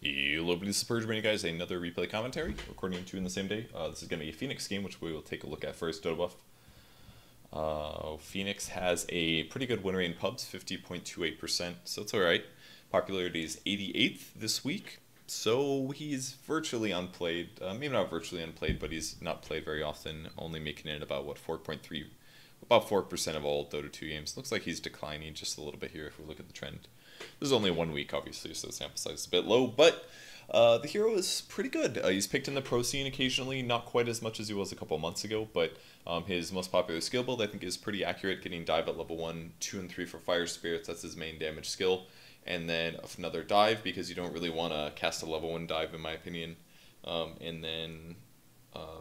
Hello, this is Purge bringing you guys another replay commentary, recording two in the same day. This is going to be a Phoenix game, which we will take a look at first. Dodo buff. Phoenix has a pretty good win rate in pubs, 50.28%, so it's alright. Popularity is 88th this week, so he's virtually unplayed. Maybe not virtually unplayed, but he's not played very often, only making it about, what, 4.3, about 4% of all Dota 2 games. Looks like he's declining just a little bit here if we look at the trend. This is only 1 week, obviously, so the sample size is a bit low, but the hero is pretty good. He's picked in the pro scene occasionally, not quite as much as he was a couple months ago, but his most popular skill build, I think, is pretty accurate, getting dive at level 1, 2, and 3 for fire spirits. That's his main damage skill. And then another dive, because you don't really want to cast a level 1 dive, in my opinion. And then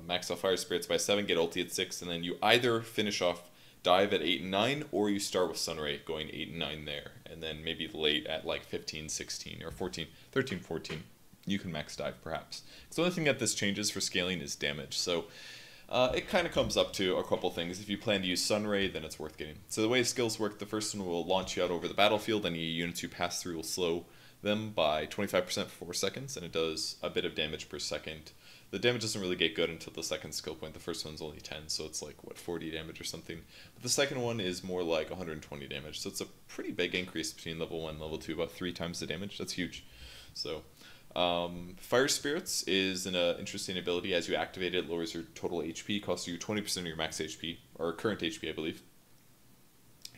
max out fire spirits by 7, get ulti at 6, and then you either finish off dive at 8 and 9, or you start with Sunray going 8 and 9 there, and then maybe late at like 15, 16, or 14, 13, 14, you can max dive perhaps. So the only thing that this changes for scaling is damage, so it kind of comes up to a couple things. If you plan to use Sunray, then it's worth getting. So the way skills work, the first one will launch you out over the battlefield, any units you pass through will slow them by 25% for 4 seconds, and it does a bit of damage per second. The damage doesn't really get good until the second skill point. The first one's only 10, so it's like, what, 40 damage or something. But the second one is more like 120 damage, so it's a pretty big increase between level 1 and level 2, about 3 times the damage. That's huge. So, Fire Spirits is an interesting ability. As you activate it, it lowers your total HP, costs you 20% of your max HP, or current HP, I believe.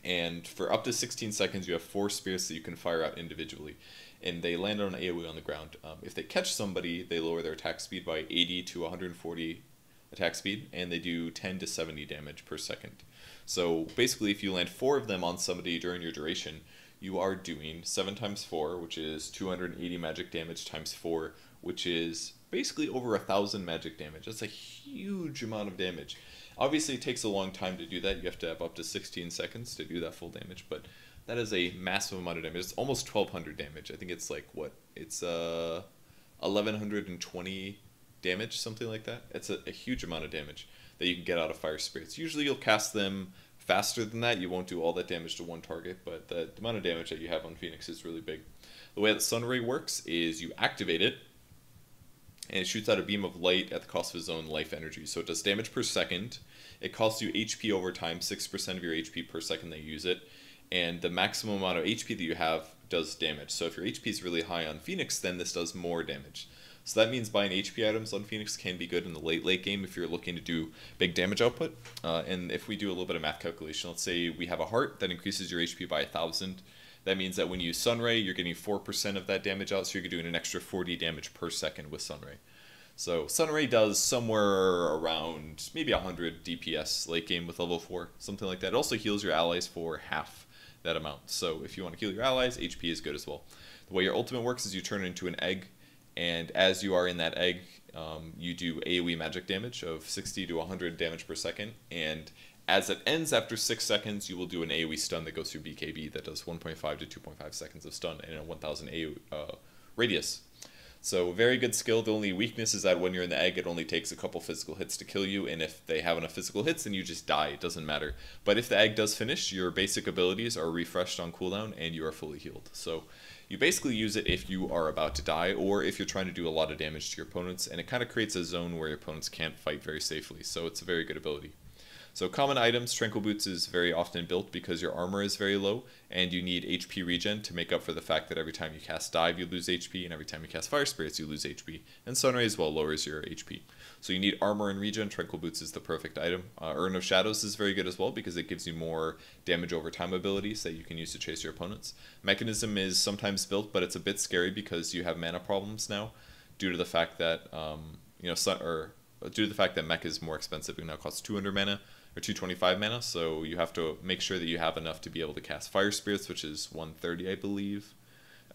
And for up to 16 seconds, you have 4 spirits that you can fire out individually. And they land on AoE on the ground. If they catch somebody, they lower their attack speed by 80 to 140 attack speed, and they do 10 to 70 damage per second. So basically, if you land 4 of them on somebody during your duration, you are doing 7 times 4, which is 280 magic damage times 4, which is basically over 1,000 magic damage. That's a huge amount of damage. Obviously, it takes a long time to do that. You have to have up to 16 seconds to do that full damage, but that is a massive amount of damage. It's almost 1,200 damage. I think it's like, what? It's 1,120 damage, something like that. It's a huge amount of damage that you can get out of Fire Spirits. Usually you'll cast them faster than that. You won't do all that damage to one target, but the amount of damage that you have on Phoenix is really big. The way that Sunray works is you activate it, and it shoots out a beam of light at the cost of its own life energy. So it does damage per second. It costs you HP over time, 6% of your HP per second that you use it. And the maximum amount of HP that you have does damage. So if your HP is really high on Phoenix, then this does more damage. So that means buying HP items on Phoenix can be good in the late game if you're looking to do big damage output. And if we do a little bit of math calculation, let's say we have a heart that increases your HP by 1,000. That means that when you use Sunray, you're getting 4% of that damage out, so you're doing an extra 40 damage per second with Sunray. So Sunray does somewhere around maybe 100 DPS late game with level 4, something like that. It also heals your allies for half that amount. So if you want to heal your allies, HP is good as well. The way your ultimate works is you turn it into an egg, and as you are in that egg, you do AoE magic damage of 60 to 100 damage per second, and as it ends after 6 seconds, you will do an AoE stun that goes through BKB that does 1.5 to 2.5 seconds of stun and a 1000 AoE radius. So very good skill. The only weakness is that when you're in the egg, it only takes a couple physical hits to kill you, and if they have enough physical hits, then you just die. It doesn't matter. But if the egg does finish, your basic abilities are refreshed on cooldown, and you are fully healed. So you basically use it if you are about to die, or if you're trying to do a lot of damage to your opponents, and it kind of creates a zone where your opponents can't fight very safely. So it's a very good ability. So common items, Tranquil Boots is very often built because your armor is very low, and you need HP regen to make up for the fact that every time you cast Dive, you lose HP, and every time you cast Fire Spirits, you lose HP. And Sunray as well lowers your HP. So you need armor and regen. Tranquil Boots is the perfect item. Urn of Shadows is very good as well because it gives you more damage over time abilities that you can use to chase your opponents. Mechanism is sometimes built, but it's a bit scary because you have mana problems now due to the fact that due to the fact that Mech is more expensive. It now costs 200 mana. Or 225 mana, so you have to make sure that you have enough to be able to cast Fire Spirits, which is 130, I believe.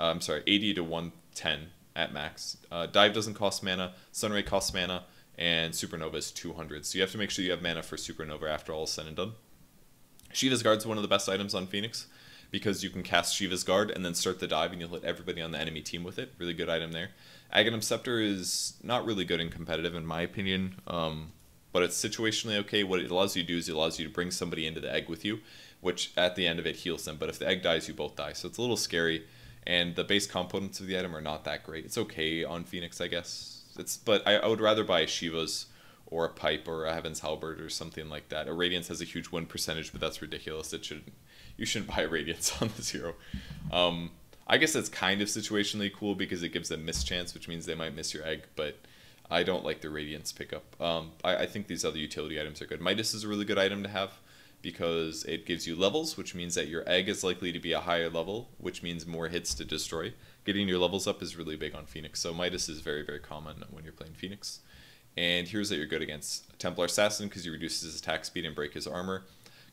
I'm sorry, 80 to 110 at max. Dive doesn't cost mana, Sunray costs mana, and Supernova is 200. So you have to make sure you have mana for Supernova after all is said and done. Shiva's Guard is one of the best items on Phoenix because you can cast Shiva's Guard and then start the dive and you'll hit everybody on the enemy team with it. Really good item there. Aghanim Scepter is not really good in competitive in my opinion. But it's situationally okay. What it allows you to do is it allows you to bring somebody into the egg with you, which at the end of it heals them. But if the egg dies, you both die. So it's a little scary And the base components of the item are not that great. It's okay on Phoenix, I guess. But I would rather buy shivas or a pipe or a Heaven's Halberd or something like that. A Radiance has a huge win percentage, but that's ridiculous. You shouldn't buy Radiance on this hero. I guess that's kind of situationally cool because it gives them mischance, which means they might miss your egg, but I don't like the Radiance pickup. I think these other utility items are good. Midas is a really good item to have because it gives you levels, which means that your egg is likely to be a higher level, which means more hits to destroy. Getting your levels up is really big on Phoenix, so Midas is very, very common when you're playing Phoenix. And here's that you're good against. Templar Assassin because he reduces his attack speed and break his armor.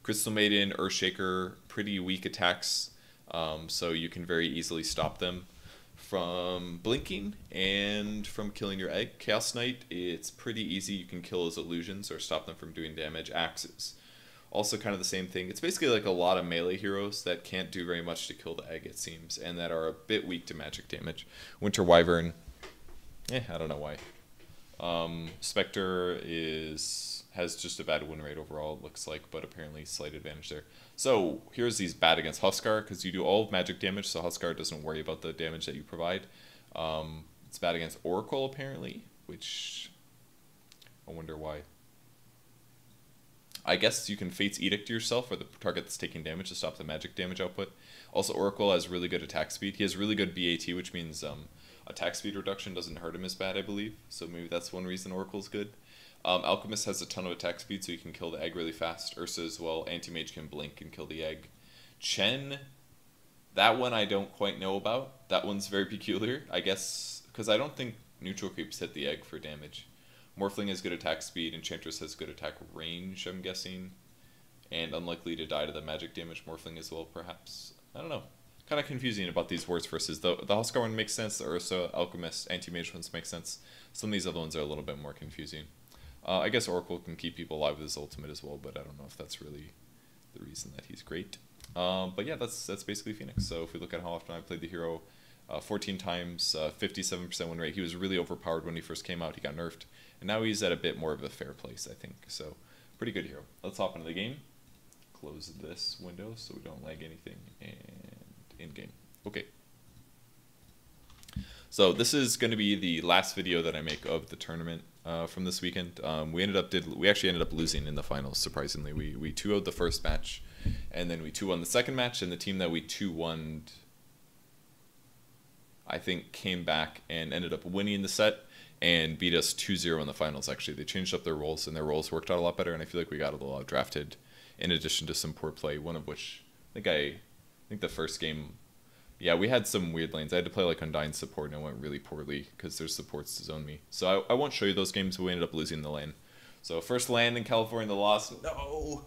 Crystal Maiden, Earthshaker, pretty weak attacks, so you can very easily stop them from blinking and from killing your egg. Chaos Knight, it's pretty easy. You can kill his illusions or stop them from doing damage. Axes, also kind of the same thing. It's basically like a lot of melee heroes that can't do very much to kill the egg, it seems, and that are a bit weak to magic damage. Winter Wyvern, I don't know why. Spectre has just a bad win rate overall, it looks like, but apparently slight advantage there. So here's these bad against Huskar because you do all of magic damage, so Huskar doesn't worry about the damage that you provide. It's bad against Oracle apparently, which I wonder why. I guess you can Fate's Edict to yourself or the target that's taking damage to stop the magic damage output. Also, Oracle has really good attack speed. He has really good BAT, which means attack speed reduction doesn't hurt him as bad, I believe. So maybe that's one reason Oracle's good. Alchemist has a ton of attack speed, so you can kill the egg really fast. Ursa as well. Anti-Mage can blink and kill the egg. Chen, that one I don't quite know about. That one's very peculiar, I guess, because I don't think neutral creeps hit the egg for damage. Morphling has good attack speed. Enchantress has good attack range, I'm guessing. And unlikely to die to the magic damage. Morphling as well, perhaps. I don't know. Kind of confusing about these words versus the Huskar one makes sense. The Ursa, Alchemist, Anti-Mage ones make sense. Some of these other ones are a little bit more confusing. I guess Oracle can keep people alive with his ultimate as well, but I don't know if that's really the reason that he's great. But yeah, that's basically Phoenix. So if we look at how often I played the hero, 14 times, 57% win rate. He was really overpowered when he first came out. He got nerfed, and now he's at a bit more of a fair place, I think. So pretty good hero. Let's hop into the game. Close this window so we don't lag anything, and in game. Okay. So this is going to be the last video that I make of the tournament from this weekend. We actually ended up losing in the finals. Surprisingly, we 2-0'd the first match, and then we 2-1 the second match. And the team that we 2-1'd, I think, came back and ended up winning the set and beat us 2-0 in the finals. Actually, they changed up their roles, and their roles worked out a lot better. And I feel like we got a little outdrafted, in addition to some poor play. One of which I think the first game. Yeah, we had some weird lanes. I had to play like Undyne support, and it went really poorly because their supports to zone me. So I won't show you those games, but we ended up losing the lane. So first land in California, the loss. No!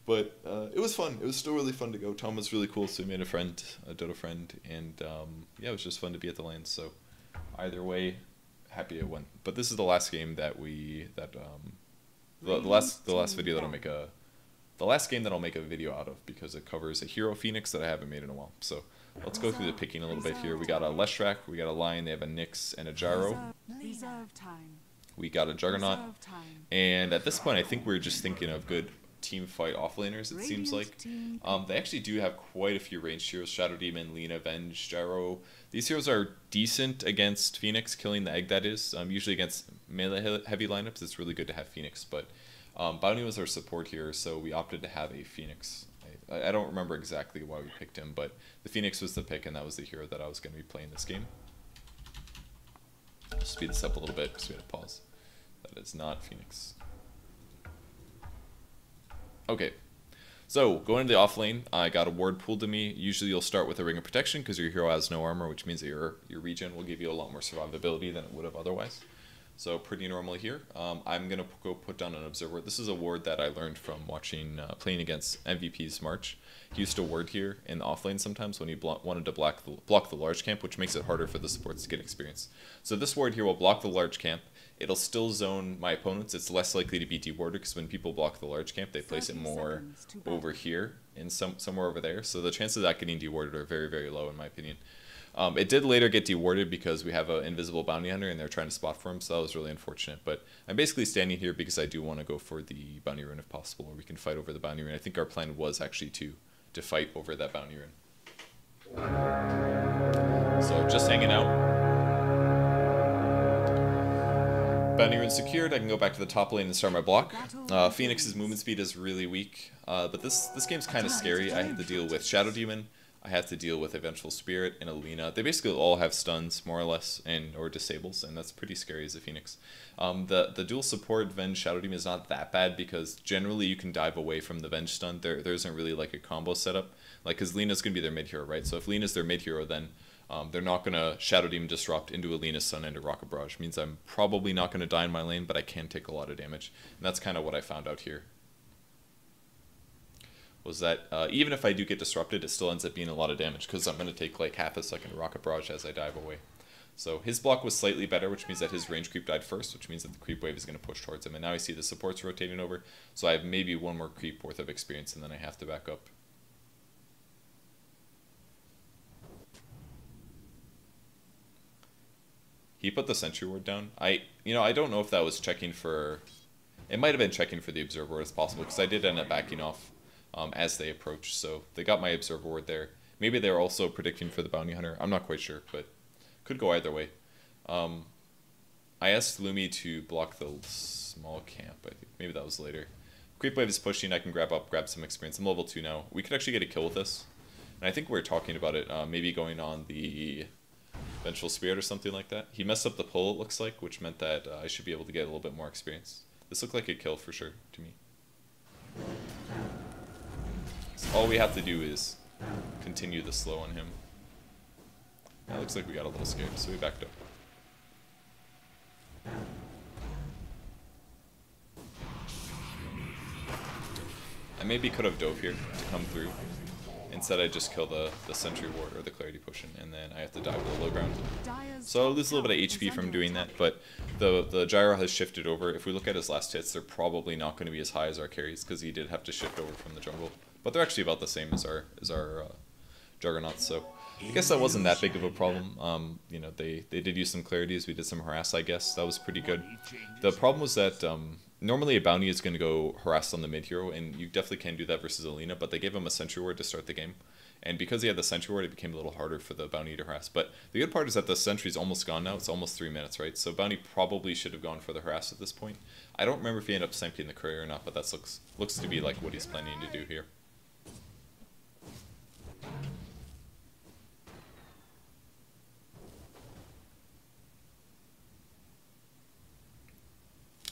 But it was fun. It was still really fun to go. Tom was really cool, so we made a friend, a Dota friend. And yeah, it was just fun to be at the lane. So either way, happy it went. But this is the last game that the last video that I'll make the last game that I'll make a video out of, because it covers a hero Phoenix that I haven't made in a while. So let's go through the picking a little bit here. We got a Leshrac, we got a Lion, they have a Nyx and a Gyro. We got a Juggernaut. And at this point, I think we're just thinking of good team fight offlaners, it seems like. They actually do have quite a few ranged heroes. Shadow Demon, Lina, Venge, Gyro. These heroes are decent against Phoenix, killing the egg, that is. Usually against melee heavy lineups, it's really good to have Phoenix, but Bounty was our support here, so we opted to have a Phoenix. I don't remember exactly why we picked him, but the Phoenix was the pick, and that was the hero that I was going to be playing this game. I'll speed this up a little bit because we had to pause. That is not Phoenix. Okay, so going into the off lane, I got a ward pulled to me. Usually you'll start with a Ring of Protection because your hero has no armor, which means that your regen will give you a lot more survivability than it would have otherwise. So pretty normal here. I'm going to go put down an Observer. This is a ward that I learned from watching, playing against MVP's March. He used to ward here in the offlane sometimes when he wanted to block the large camp, which makes it harder for the supports to get experience. So this ward here will block the large camp. It'll still zone my opponents. It's less likely to be dewarded because when people block the large camp, they place it more over here and somewhere over there. So the chances of that getting dewarded are very, very low in my opinion. It did later get dewarded because we have an invisible bounty hunter and they're trying to spot for him, so that was really unfortunate. But I'm basically standing here because I do want to go for the bounty rune if possible, or we can fight over the bounty rune. I think our plan was actually to fight over that bounty rune. So just hanging out. Bounty rune secured, I can go back to the top lane and start my block. Phoenix's movement speed is really weak, but this game's kind of scary. I have to deal with Shadow Demon, I have to deal with a Vengeful Spirit and Alina. They basically all have stuns, more or less, or disables, and that's pretty scary as a Phoenix. The dual support Venge Shadow Demon is not that bad because generally you can dive away from the Venge stun. There isn't really like a combo setup, like because Lina's going to be their mid hero, right? So if Lina's their mid hero, then they're not going to Shadow Demon Disrupt into Alina's stun into Rocket Barrage. Means I'm probably not going to die in my lane, but I can take a lot of damage. And that's kind of what I found out here. Was that even if I do get disrupted, it still ends up being a lot of damage because I'm going to take like half a second Rocket Barrage as I dive away. So his block was slightly better, which means that his range creep died first, which means that the creep wave is going to push towards him. And now I see the supports rotating over, so I have maybe one more creep worth of experience, and then I have to back up. He put the Sentry Ward down. I don't know if that was checking for... It might have been checking for the Observer Ward as possible, because I did end up backing off as they approached. So they got my Observer Ward there. Maybe they were also predicting for the Bounty Hunter. I'm not quite sure, but could go either way. I asked Lumi to block the small camp. I think maybe that was later. Creep Wave is pushing. I can grab some experience. I'm level 2 now. We could actually get a kill with this. And I think we're talking about it maybe going on the Vengeful Spirit or something like that. He messed up the pull, it looks like, which meant that I should be able to get a little bit more experience. This looked like a kill for sure to me. So all we have to do is continue the slow on him. That looks like we got a little scared, so we backed up. I maybe could have dove here to come through. Instead I just kill the Sentry Ward or the Clarity Potion, and then I have to dive to the low ground. So I'll lose a little bit of HP from doing that, but the gyro has shifted over. If we look at his last hits, they're probably not going to be as high as our carries, because he did have to shift over from the jungle. But they're actually about the same as our Juggernauts, so I guess that wasn't that big of a problem. You know, they did use some clarities, we did some harass, I guess. That was pretty good. The problem was that normally a bounty is going to go harass on the mid hero, and you definitely can do that versus Alina, but they gave him a Sentry Ward to start the game. And because he had the Sentry Ward, it became a little harder for the bounty to harass. But the good part is that the Sentry's almost gone now. It's almost 3 minutes, right? So bounty probably should have gone for the harass at this point. I don't remember if he ended up sniping the courier or not, but that looks to be like what he's planning to do here.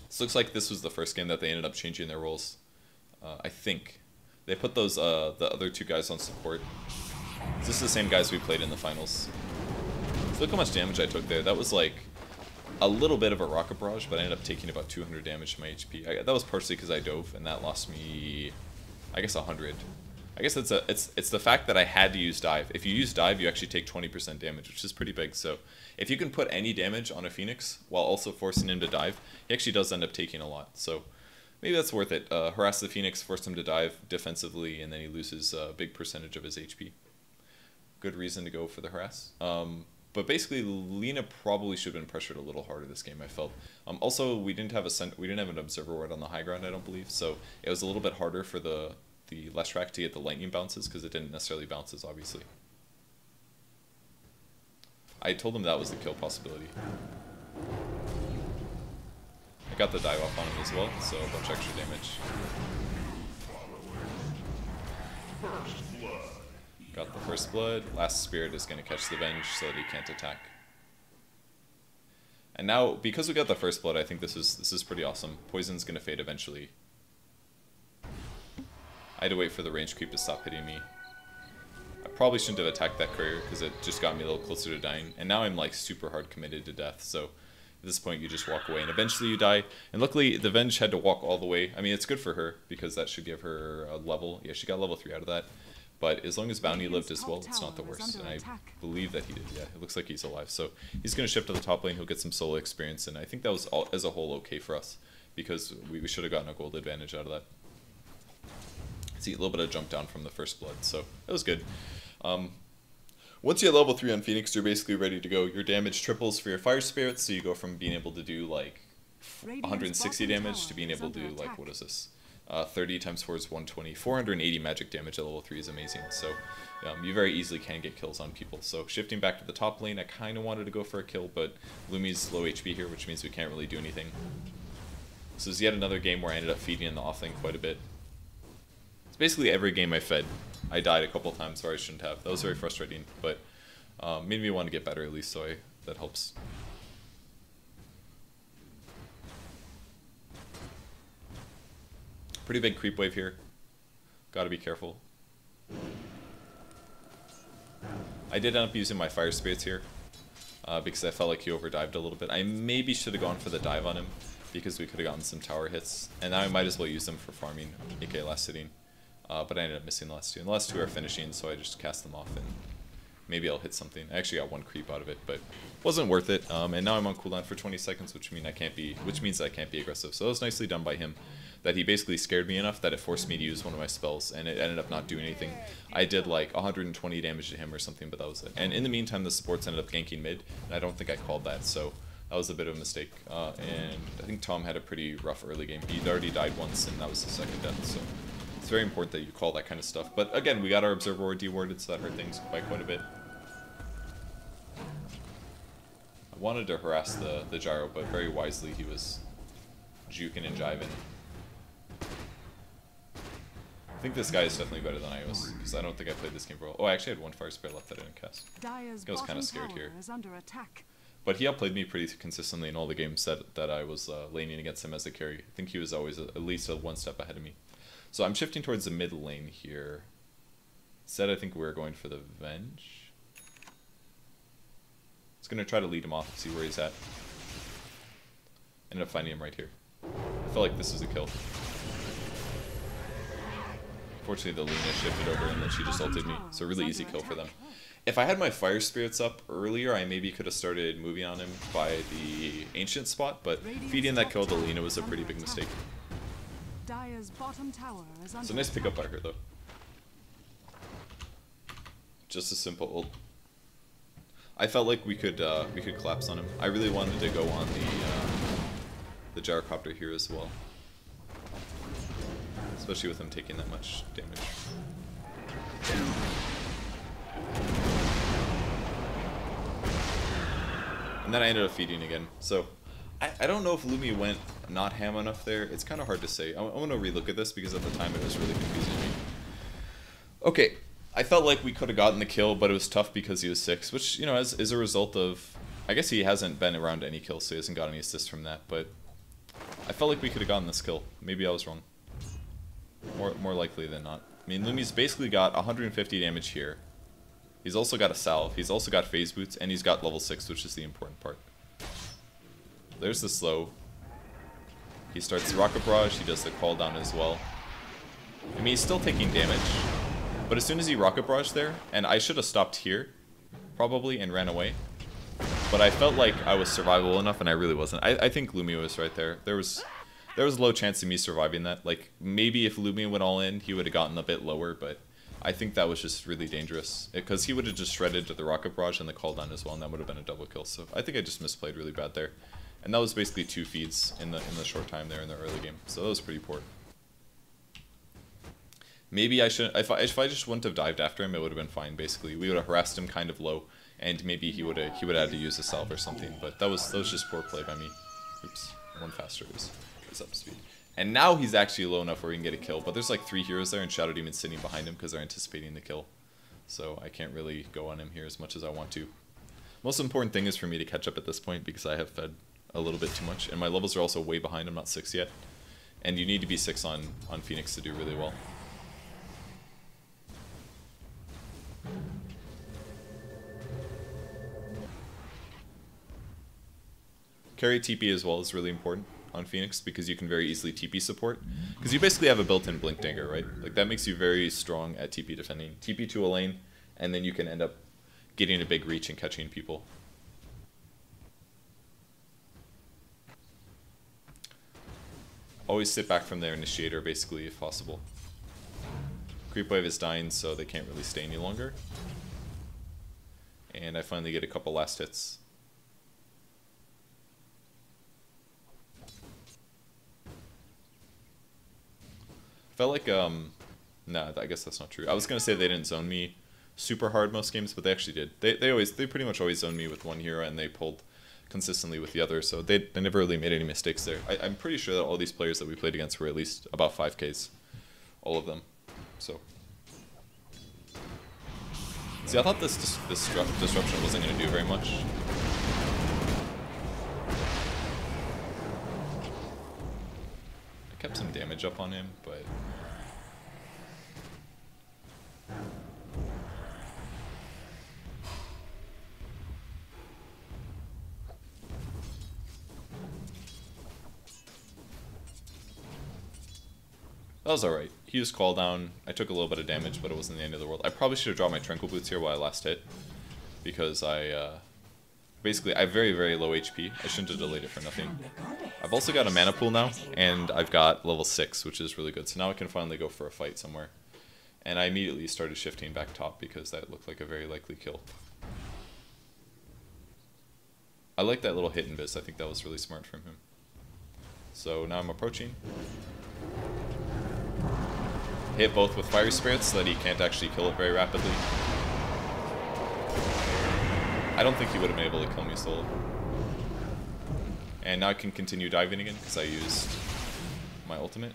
This looks like this was the first game that they ended up changing their roles. I think. They put those the other 2 guys on support. This is the same guys we played in the finals. So look how much damage I took there. That was like a little bit of a Rocket Barrage, but I ended up taking about 200 damage to my HP. That was partially because I dove, and that lost me, I guess, 100. I guess it's the fact that I had to use dive. If you use dive, you actually take 20% damage, which is pretty big. So if you can put any damage on a Phoenix while also forcing him to dive, he actually does end up taking a lot. So maybe that's worth it. Harass the Phoenix, force him to dive defensively, and then he loses a big percentage of his HP. Good reason to go for the harass. But basically, Lina probably should have been pressured a little harder this game, I felt. Also, we didn't have an Observer Ward on the high ground, I don't believe, so it was a little bit harder for the Leshrac to get the lightning bounces, because it didn't necessarily bounces, obviously. I told him that was the kill possibility. I got the dive off on him as well, so a bunch of extra damage. Got the first blood. Last Spirit is going to catch the Venge so that he can't attack. And now, because we got the first blood, I think this is pretty awesome. Poison's going to fade eventually. I had to wait for the range creep to stop hitting me. I probably shouldn't have attacked that courier because it just got me a little closer to dying. And now I'm like super hard committed to death, so at this point you just walk away and eventually you die. And luckily the Venge had to walk all the way. I mean, it's good for her because that should give her a level. Yeah, she got level 3 out of that. But as long as Bounty lived as well, it's not the worst. And I believe that he did. Yeah, it looks like he's alive. So he's going to shift to the top lane. He'll get some solo experience. And I think that was, all, as a whole, okay for us. Because we should have gotten a gold advantage out of that. See, a little bit of jump down from the first blood. So that was good. Once you have level 3 on Phoenix, you're basically ready to go. Your damage triples for your Fire Spirits. So you go from being able to do like 160 damage to being able to do like, what is this? 30 times 4 is 120. 480 magic damage at level 3 is amazing. So you very easily can get kills on people. So shifting back to the top lane, I kind of wanted to go for a kill, but Lumi's low HP here, which means we can't really do anything. This is yet another game where I ended up feeding in the offlane quite a bit. It's basically every game I fed, I died a couple times where I shouldn't have. That was very frustrating, but made me want to get better at least, so that helps. Pretty big creep wave here. Gotta be careful. I did end up using my fire spirits here because I felt like he overdived a little bit. I maybe should have gone for the dive on him because we could have gotten some tower hits, and now I might as well use them for farming, aka last hitting. But I ended up missing the last two. And the last two are finishing, so I just cast them off and maybe I'll hit something. I actually got one creep out of it, but wasn't worth it. And now I'm on cooldown for 20 seconds, which means I can't be aggressive. So that was nicely done by him. That he basically scared me enough that it forced me to use one of my spells, and it ended up not doing anything. I did like 120 damage to him or something, but that was it. And in the meantime, the supports ended up ganking mid, and I don't think I called that, so that was a bit of a mistake. And I think Tom had a pretty rough early game. He'd already died once, and that was the second death, so it's very important that you call that kind of stuff. But again, we got our Observer Ward dewarded, so that hurt things by quite a bit. I wanted to harass the gyro, but very wisely he was juking and jiving. I think this guy is definitely better than I was, because I don't think I played this game for a while. Oh, I actually had one fire spirit left that I didn't cast. I was kind of scared here. But he outplayed me pretty consistently in all the games that I was laning against him as a carry. I think he was always at least one step ahead of me. So I'm shifting towards the mid lane here. Instead, I think we're going for the Venge. Just going to try to lead him off, see where he's at. Ended up finding him right here. I felt like this was a kill. Unfortunately, the Lina shifted over and then she just ulted me. So really easy kill for them. If I had my fire spirits up earlier, I maybe could have started moving on him by the ancient spot, but feeding that kill to Lina was a pretty big mistake. So nice pickup by her though. Just a simple ult. I felt like we could collapse on him. I really wanted to go on the gyrocopter here as well. Especially with him taking that much damage. And then I ended up feeding again. So, I don't know if Lumi went not ham enough there. It's kind of hard to say. I want to relook at this because at the time it was really confusing to me. Okay, I felt like we could have gotten the kill, but it was tough because he was 6, which, you know, is a result of... I guess he hasn't been around any kills, so he hasn't got any assists from that, but I felt like we could have gotten this kill. Maybe I was wrong. More likely than not. I mean, Lumi's basically got 150 damage here. He's also got a salve, he's also got phase boots, and he's got level 6, which is the important part. There's the slow. He starts the rocket barrage, he does the call down as well. I mean, he's still taking damage, but as soon as he rocket barraged there, and I should have stopped here, probably, and ran away. But I felt like I was survivable enough, and I really wasn't. I think Lumi was right there. There was a low chance of me surviving that. Like, maybe if Lumi went all in, he would have gotten a bit lower, but I think that was just really dangerous. Because he would have just shredded to the rocket barrage and the call down as well, and that would have been a double kill. So I think I just misplayed really bad there. And that was basically 2 feeds in the short time there in the early game. So that was pretty poor. Maybe I shouldn't... If I just wouldn't have dived after him, it would have been fine, basically. We would have harassed him kind of low, and maybe he would have had to use a salve or something. But that was just poor play by me. Oops. One faster is up speed. And now he's actually low enough where we can get a kill. But there's like 3 heroes there and Shadow Demon's sitting behind him because they're anticipating the kill. So I can't really go on him here as much as I want to. Most important thing is for me to catch up at this point because I have fed a little bit too much. And my levels are also way behind. I'm not 6 yet. And you need to be 6 on Phoenix to do really well. Carry TP as well is really important on Phoenix because you can very easily TP support. Because you basically have a built-in Blink Dagger, right? Like that makes you very strong at TP defending. TP to a lane, and then you can end up getting a big reach and catching people. Always sit back from their initiator, basically, if possible. Creep wave is dying, so they can't really stay any longer. And I finally get a couple last hits. Felt like, nah, I guess that's not true. I was going to say they didn't zone me super hard most games, but they actually did. They pretty much always zoned me with one hero, and they pulled consistently with the other, so they never really made any mistakes there. I'm pretty sure that all these players that we played against were at least about 5Ks. All of them. So. See, I thought this disruption wasn't going to do very much. I kept some damage up on him, but... that was alright. He used Call Down. I took a little bit of damage, but it wasn't the end of the world. I probably should have dropped my Tranquil Boots here while I last hit, because basically, I have very, very low HP. I shouldn't have delayed it for nothing. I've also got a mana pool now, and I've got level 6, which is really good. So now I can finally go for a fight somewhere. And I immediately started shifting back top, because that looked like a very likely kill. I like that little hit invis. I think that was really smart from him. So now I'm approaching. Hit both with Fire Spirits so that he can't actually kill it very rapidly. I don't think he would have been able to kill me solo. And now I can continue diving again because I used my ultimate.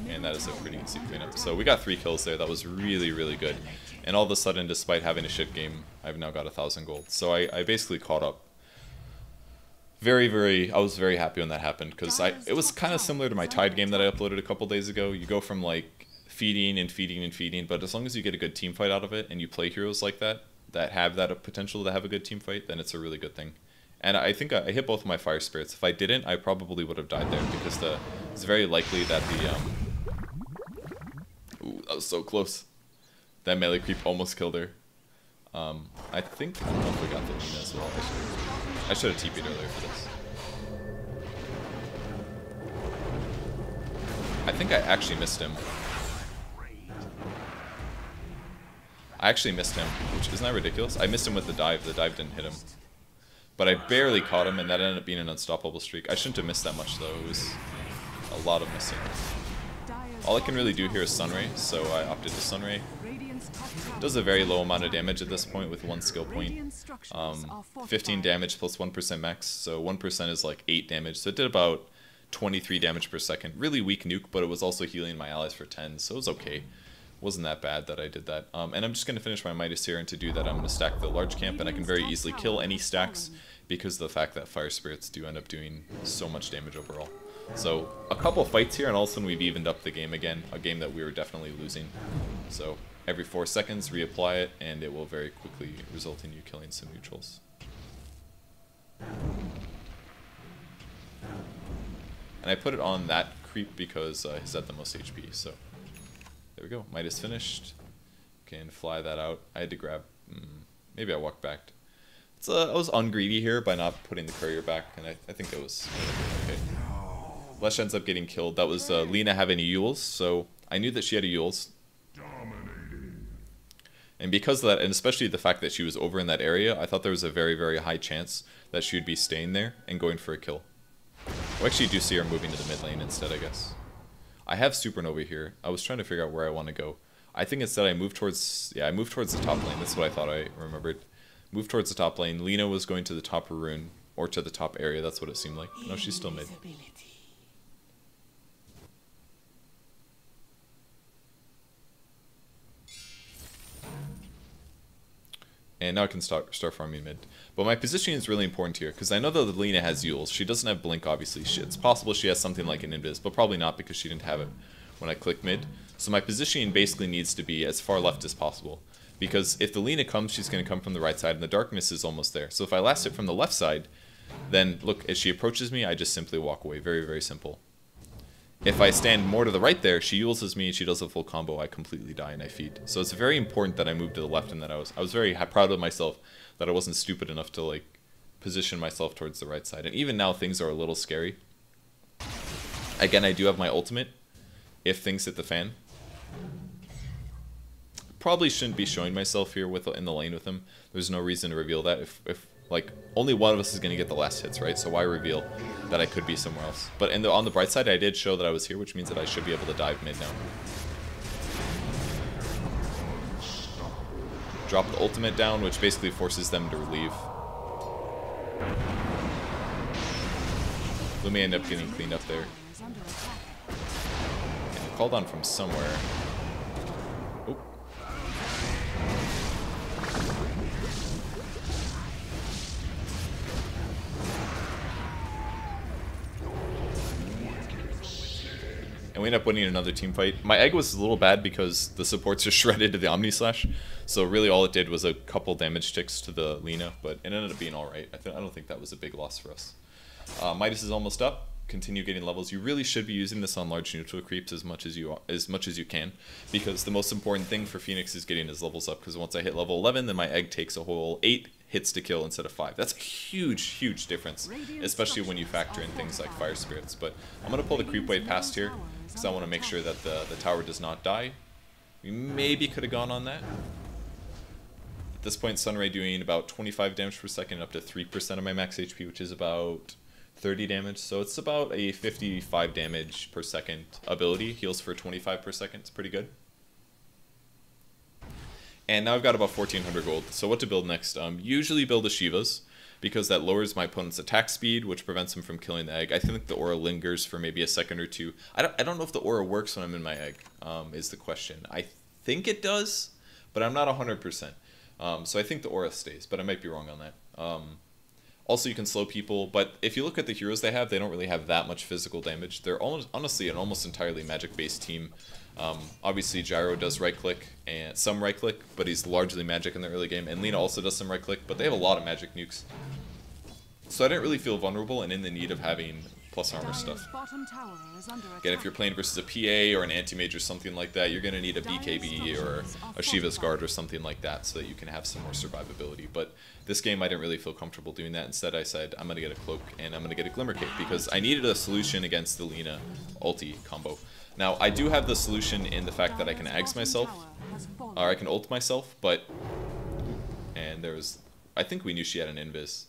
And that is a pretty easy cleanup. So we got 3 kills there. That was really, really good. And all of a sudden, despite having a shit game, I've now got 1,000 gold. So I basically caught up. I was very happy when that happened, because it was kind of similar to my Tide game that I uploaded a couple days ago. You go from like feeding and feeding and feeding, but as long as you get a good team fight out of it and you play heroes like that have that potential to have a good team fight, then it's a really good thing. And I think I hit both of my Fire Spirits. If I didn't, I probably would have died there, because it's very likely that ooh, that was so close. That melee creep almost killed her. I don't know if we got the Lina as well. I should have TP'd earlier for this. I think I actually missed him. Which isn't that ridiculous? I missed him with the dive. The dive didn't hit him. But I barely caught him, and that ended up being an unstoppable streak. I shouldn't have missed that much, though. It was a lot of missing. All I can really do here is Sunray, so I opted to Sunray. Does a very low amount of damage at this point with 1 skill point. 15 damage plus 1% max, so 1% is like 8 damage. So it did about 23 damage per second. Really weak nuke, but it was also healing my allies for 10, so it was okay. Wasn't that bad that I did that. And I'm just going to finish my Midas here, and to do that I'm going to stack the large camp, and I can very easily kill any stacks because of the fact that Fire Spirits do end up doing so much damage overall. So a couple fights here, and all of a sudden we've evened up the game again, a game that we were definitely losing. So every 4 seconds reapply it, and it will very quickly result in you killing some neutrals. And I put it on that creep because he's at the most HP, so there we go. Midas finished. Can fly that out. I had to grab... maybe I walked back. I was ungreedy here by not putting the courier back, and I think it was okay. Lesh ends up getting killed. That was Lina having a Euls, so I knew that she had a Euls. And because of that, and especially the fact that she was over in that area, I thought there was a very, very high chance that she would be staying there and going for a kill. I actually do see her moving to the mid lane instead, I guess. I have Supernova here. I was trying to figure out where I want to go. I think instead I moved towards... yeah, I moved towards the top lane. That's what I thought I remembered. Moved towards the top lane. Lina was going to the top rune, or to the top area. That's what it seemed like. No, she's still mid. And now I can start farming mid. But my positioning is really important here, because I know that Lina has Euls. She doesn't have Blink, obviously. It's possible she has something like an Invis, but probably not because she didn't have it when I click mid. So my positioning basically needs to be as far left as possible. Because if the Lina comes, she's going to come from the right side, and the darkness is almost there. So if I last hit from the left side, then look, as she approaches me, I just simply walk away. Very, very simple. If I stand more to the right there, she Euls me and she does a full combo, I completely die and I feed. So it's very important that I move to the left, and that I was very proud of myself that I wasn't stupid enough to like position myself towards the right side. And even now things are a little scary. Again, I do have my ultimate if things hit the fan. Probably shouldn't be showing myself here in the lane with him. There's no reason to reveal that. If Like, only one of us is going to get the last hits, right? So why reveal that I could be somewhere else? But on the bright side, I did show that I was here, which means that I should be able to dive mid now. Drop the ultimate down, which basically forces them to leave. We may end up getting cleaned up there. And called on from somewhere. Oop. And we end up winning another team fight. My egg was a little bad because the supports are shredded to the Omni Slash. So really all it did was a couple damage ticks to the Lina, but it ended up being alright. I don't think that was a big loss for us. Midas is almost up. Continue getting levels. You really should be using this on large neutral creeps as much as you can, because the most important thing for Phoenix is getting his levels up, because once I hit level 11, then my egg takes a whole 8 hits to kill instead of 5. That's a huge difference, especially when you factor in things like fire spirits. But I'm going to pull the creep wave past here, because I want to make sure that the tower does not die. We maybe could have gone on that. At this point, Sunray doing about 25 damage per second, up to 3% of my max HP, which is about 30 damage. So it's about a 55 damage per second ability. Heals for 25 per second. It's pretty good. And now I've got about 1400 gold. So what to build next? Usually build a Shivas, because that lowers my opponent's attack speed, which prevents him from killing the egg. I think the aura lingers for maybe a second or two. I don't know if the aura works when I'm in my egg, is the question. I think it does, but I'm not 100%. So I think the aura stays, but I might be wrong on that. Also, you can slow people, but if you look at the heroes they don't really have that much physical damage. They're honestly an almost entirely magic-based team. Obviously, Gyro does right-click, and some right-click, but he's largely magic in the early game, and Lina also does some right-click, but they have a lot of magic nukes. So I didn't really feel vulnerable and in the need of having plus armor stuff. Again, if you're playing versus a PA or an anti-mage or something like that, you're going to need a BKB or a Shiva's Guard or something like that so that you can have some more survivability. But this game I didn't really feel comfortable doing that. Instead I said I'm going to get a Cloak and I'm going to get a Glimmer Cape because I needed a solution against the Lina ulti combo. Now I do have the solution in the fact that I can Ags myself, or I can ult myself, but... And there's... I think we knew she had an invis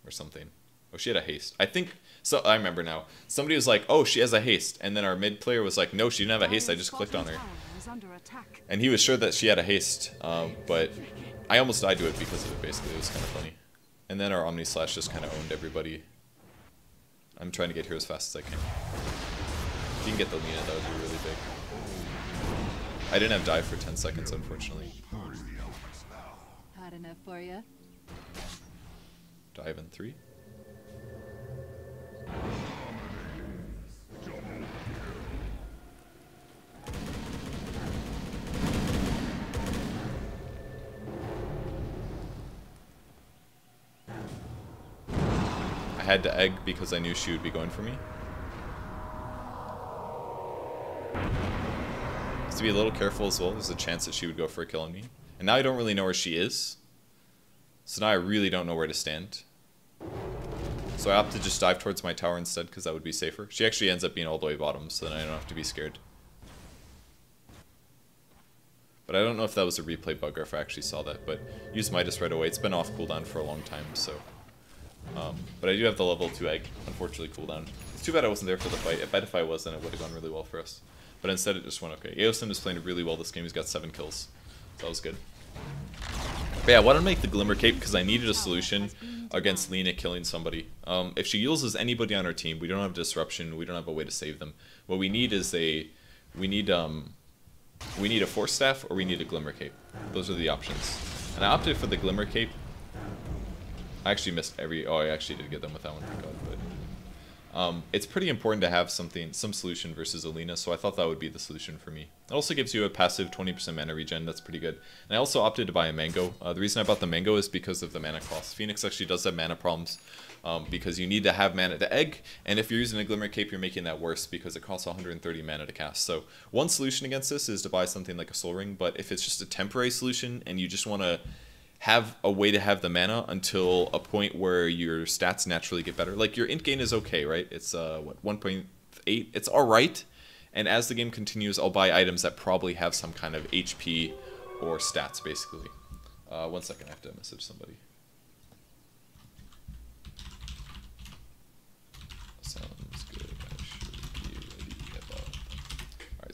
or something. Oh, she had a haste. I think... So I remember now. Somebody was like, oh, she has a haste. And then our mid player was like, no, she didn't have a haste. I just clicked on her. And he was sure that she had a haste. But I almost died to it because of it, basically. It was kind of funny. And then our Omni Slash just kind of owned everybody. I'm trying to get here as fast as I can. If you can get the Lina, that would be really big. I didn't have dive for 10 seconds, unfortunately. Hot enough for you? Dive in 3. I had to egg because I knew she would be going for me. Just to be a little careful as well, there's a chance that she would go for a kill on me. And now I don't really know where she is. So now I really don't know where to stand. So I opted to just dive towards my tower instead because that would be safer. She actually ends up being all the way bottom, so then I don't have to be scared. But I don't know if that was a replay bug or if I actually saw that, but use Midas right away. It's been off cooldown for a long time, so... but I do have the level 2 egg, unfortunately cooldown. It's too bad I wasn't there for the fight. I bet if I was, then it would have gone really well for us. But instead it just went okay. Eosin is playing really well this game. He's got 7 kills. So that was good. But yeah, I wanted to make the Glimmer Cape because I needed a solution against Lina killing somebody. If she Euls anybody on our team, we don't have disruption, we don't have a way to save them. What we need is we need a Force Staff or we need a Glimmer Cape. Those are the options. And I opted for the Glimmer Cape. I actually missed oh, I actually did get them with that one, thank God. But it's pretty important to have some solution versus Alina, so I thought that would be the solution for me. It also gives you a passive 20% mana regen, that's pretty good. And I also opted to buy a Mango. The reason I bought the Mango is because of the mana cost. Phoenix actually does have mana problems because you need to have mana to egg, and if you're using a Glimmer Cape, you're making that worse because it costs 130 mana to cast. So one solution against this is to buy something like a Soul Ring, but if it's just a temporary solution and you just want to have a way to have the mana until a point where your stats naturally get better. Like, your int gain is okay, right? It's, what, 1.8? It's alright. And as the game continues, I'll buy items that probably have some kind of HP or stats, basically. 1 second, I have to message somebody.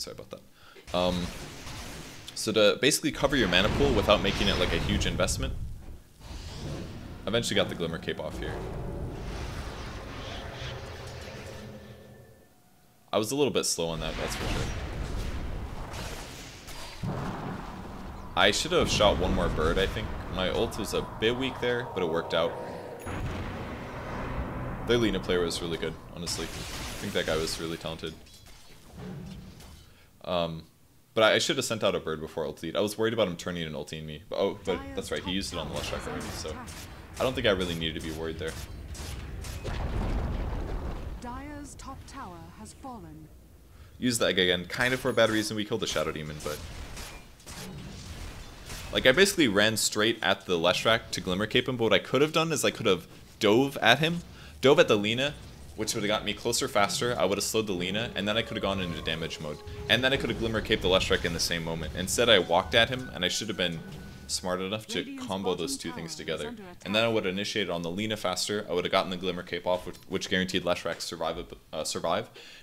sorry about that. So to basically cover your mana pool without making it like a huge investment, eventually got the Glimmer Cape off here. I was a little bit slow on that, that's for sure. I should have shot one more bird, I think. My ult was a bit weak there, but it worked out. Their Lina player was really good, honestly. I think that guy was really talented. But I should have sent out a bird before ultied. I was worried about him turning and ulting me. But that's right, he used it on the left track already, so I don't think I really needed to be worried there. Dire's top tower has fallen. Used the egg again, kind of for a bad reason. We killed the Shadow Demon, but... Like, I basically ran straight at the left track to Glimmer Cape him, but what I could have done is I could have dove at him. Dove at the Lina, which would have got me closer faster. I would have slowed the Lina, and then I could have gone into damage mode. And then I could have Glimmer Caped the left track in the same moment. Instead, I walked at him, and I should have been smart enough to combo those two things together. And then I would have initiated on the Lina faster. I would have gotten the Glimmer Cape off, which guaranteed left track survive.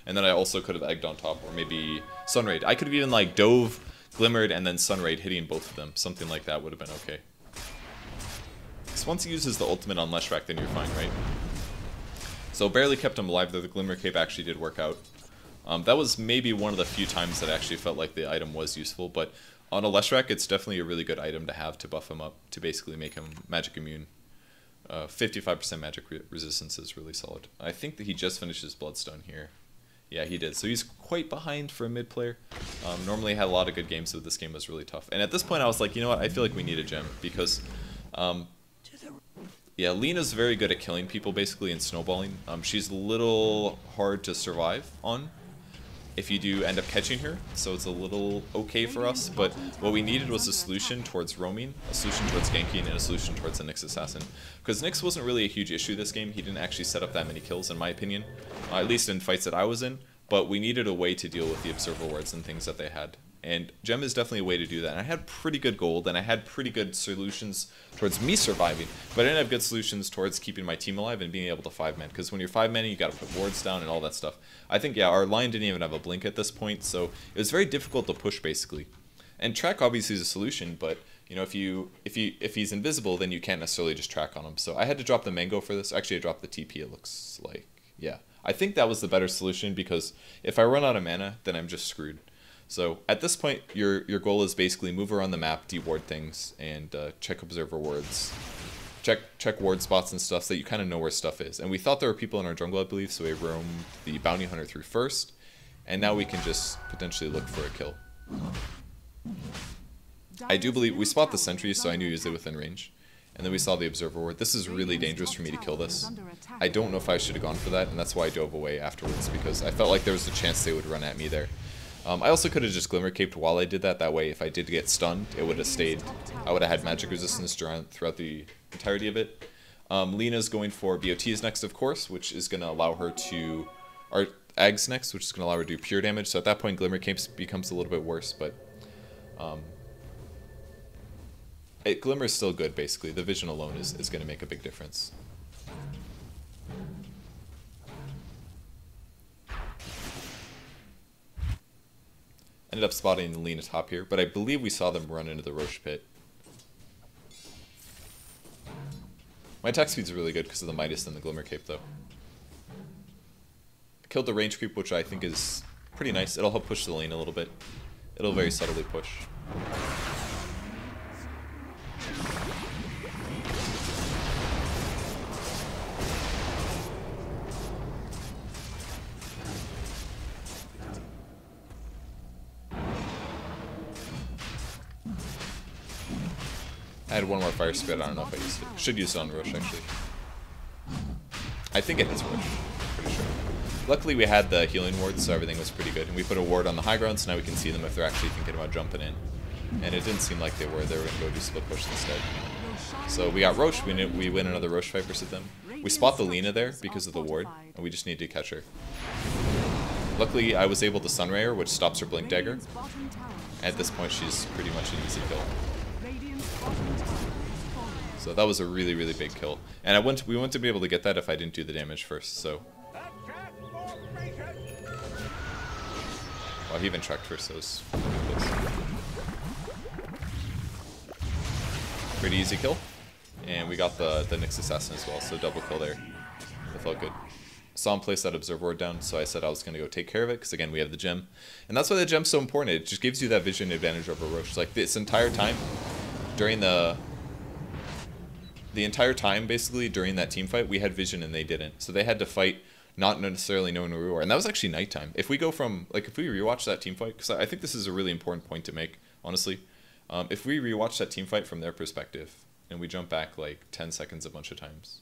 And then I also could have egged on top, or maybe Sunraid. I could have even like dove, glimmered, and then Sunraid hitting both of them. Something like that would have been okay. Because once he uses the ultimate on left track, then you're fine, right? So barely kept him alive, though the Glimmer Cape actually did work out. That was maybe one of the few times that I actually felt like the item was useful, but on a left track, it's definitely a really good item to have to buff him up, to basically make him magic immune. 55% magic resistance is really solid. I think that he just finished his Bloodstone here. Yeah, he did. So he's quite behind for a mid player. Normally had a lot of good games, so this game was really tough. And at this point, I was like, you know what? I feel like we need a gem because... yeah, Lina's very good at killing people, basically, and snowballing. She's a little hard to survive on if you do end up catching her, so it's a little okay for us, but what we needed was a solution towards roaming, a solution towards ganking, and a solution towards the Nyx Assassin. Because Nyx wasn't really a huge issue this game, he didn't actually set up that many kills, in my opinion, at least in fights that I was in, but we needed a way to deal with the Observer Wards and things that they had. And Gem is definitely a way to do that. And I had pretty good gold, and I had pretty good solutions towards me surviving, but I didn't have good solutions towards keeping my team alive and being able to 5-man. Because when you're 5-manning, you gotta put wards down and all that stuff. I think, yeah, our line didn't even have a blink at this point, so it was very difficult to push, basically. And track obviously is a solution, but you know, if he's invisible, then you can't necessarily just track on him. So I had to drop the mango for this. Actually, I dropped the TP. It looks like, yeah, I think that was the better solution because if I run out of mana, then I'm just screwed. So at this point, your goal is basically move around the map, de-ward things, and check observer wards. Check ward spots and stuff so that you kind of know where stuff is. And we thought there were people in our jungle, I believe, so we roamed the bounty hunter through first. And now we can just potentially look for a kill. I do believe we spot the sentry, so I knew he was within range. And then we saw the observer ward. This is really dangerous for me to kill this. I don't know if I should have gone for that, and that's why I dove away afterwards, because I felt like there was a chance they would run at me there. I also could have just Glimmer Caped while I did that. That way, if I did get stunned, it would have stayed. I would have had magic resistance throughout the entirety of it. Lina's going for BOTs next, of course, which is going to allow her to... Or Ags next, which is going to allow her to do pure damage. So at that point, Glimmer Capes becomes a little bit worse, but... Glimmer is still good, basically. The vision alone is going to make a big difference. Ended up spotting the Lina top here, but I believe we saw them run into the Roche pit. My attack speed's really good because of the Midas and the Glimmer Cape, though. Killed the range creep, which I think is pretty nice. It'll help push the lane a little bit. It'll very subtly push. I had one more fire spirit. I don't know if I used it. Should use it on Roche, actually. I think it hits Roche. Pretty sure. Luckily, we had the healing wards, so everything was pretty good. And we put a ward on the high ground, so now we can see them if they're actually thinking about jumping in. And it didn't seem like they were. They were going to go do split push instead. So we got Roche. We win another Roche fight versus them. We spot the Lina there because of the ward, and we just need to catch her. Luckily, I was able to Sunray her, which stops her Blink Dagger. At this point, she's pretty much an easy kill. So that was a really, really big kill. And we wouldn't be able to get that if I didn't do the damage first, so... Wow, he even tracked first, so it was pretty close. Pretty easy kill. And we got the Nyx Assassin as well, so double kill there. That felt good. Saw him place that Observer Ward down, so I said I was going to go take care of it, because again, we have the gem. And that's why the gem's so important. It just gives you that vision advantage over Roche. Like, this entire time, during the entire time, basically, during that team fight, we had vision and they didn't. So they had to fight not necessarily knowing where we were. And that was actually nighttime. If we go from, like, if we rewatch that team fight, because I think this is a really important point to make, honestly. If we rewatch that team fight from their perspective, and we jump back, like, 10 seconds a bunch of times,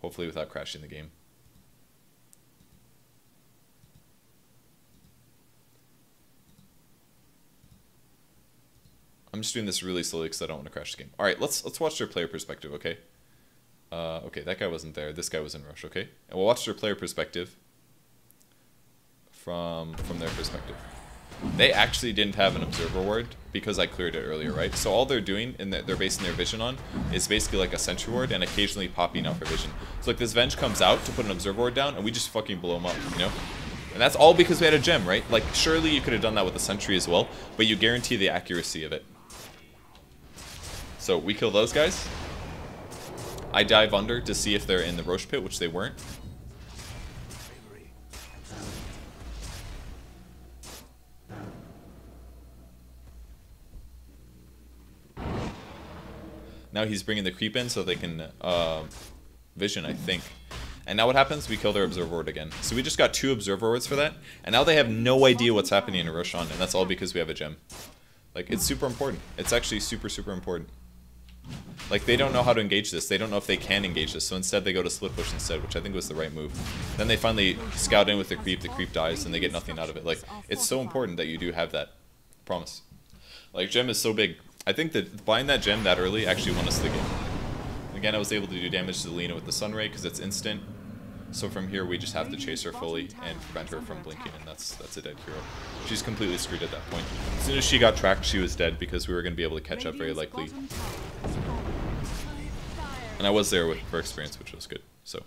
hopefully without crashing the game. I'm just doing this really slowly because I don't want to crash the game. All right, let's watch their player perspective, okay? Okay, that guy wasn't there. This guy was in rush, okay? And we'll watch their player perspective from their perspective. They actually didn't have an observer ward because I cleared it earlier, right? So all they're doing and they're basing their vision on is basically like a sentry ward and occasionally popping out for vision. So like this Venge comes out to put an observer ward down and we just fucking blow him up, you know? And that's all because we had a gem, right? Like surely you could have done that with a sentry as well, but you guarantee the accuracy of it. So we kill those guys. I dive under to see if they're in the Roche pit, which they weren't. Now he's bringing the creep in so they can vision, I think. And now what happens? We kill their observer ward again. So we just got 2 observer wards for that. And now they have no idea what's happening in Roshan, and that's all because we have a gem. Like, it's super important. It's actually super, super important. Like, they don't know how to engage this. They don't know if they can engage this. So instead they go to split push instead, which I think was the right move. Then they finally scout in with the creep dies, and they get nothing out of it. Like, it's so important that you do have that. Promise. Like, gem is so big. I think that buying that gem that early actually won us the game. Again, I was able to do damage to Lina with the Sunray because it's instant. So from here, we just have to chase her fully and prevent her from blinking, and that's a dead hero. She's completely screwed at that point. As soon as she got tracked, she was dead because we were going to be able to catch up very likely. And I was there for experience, which was good. So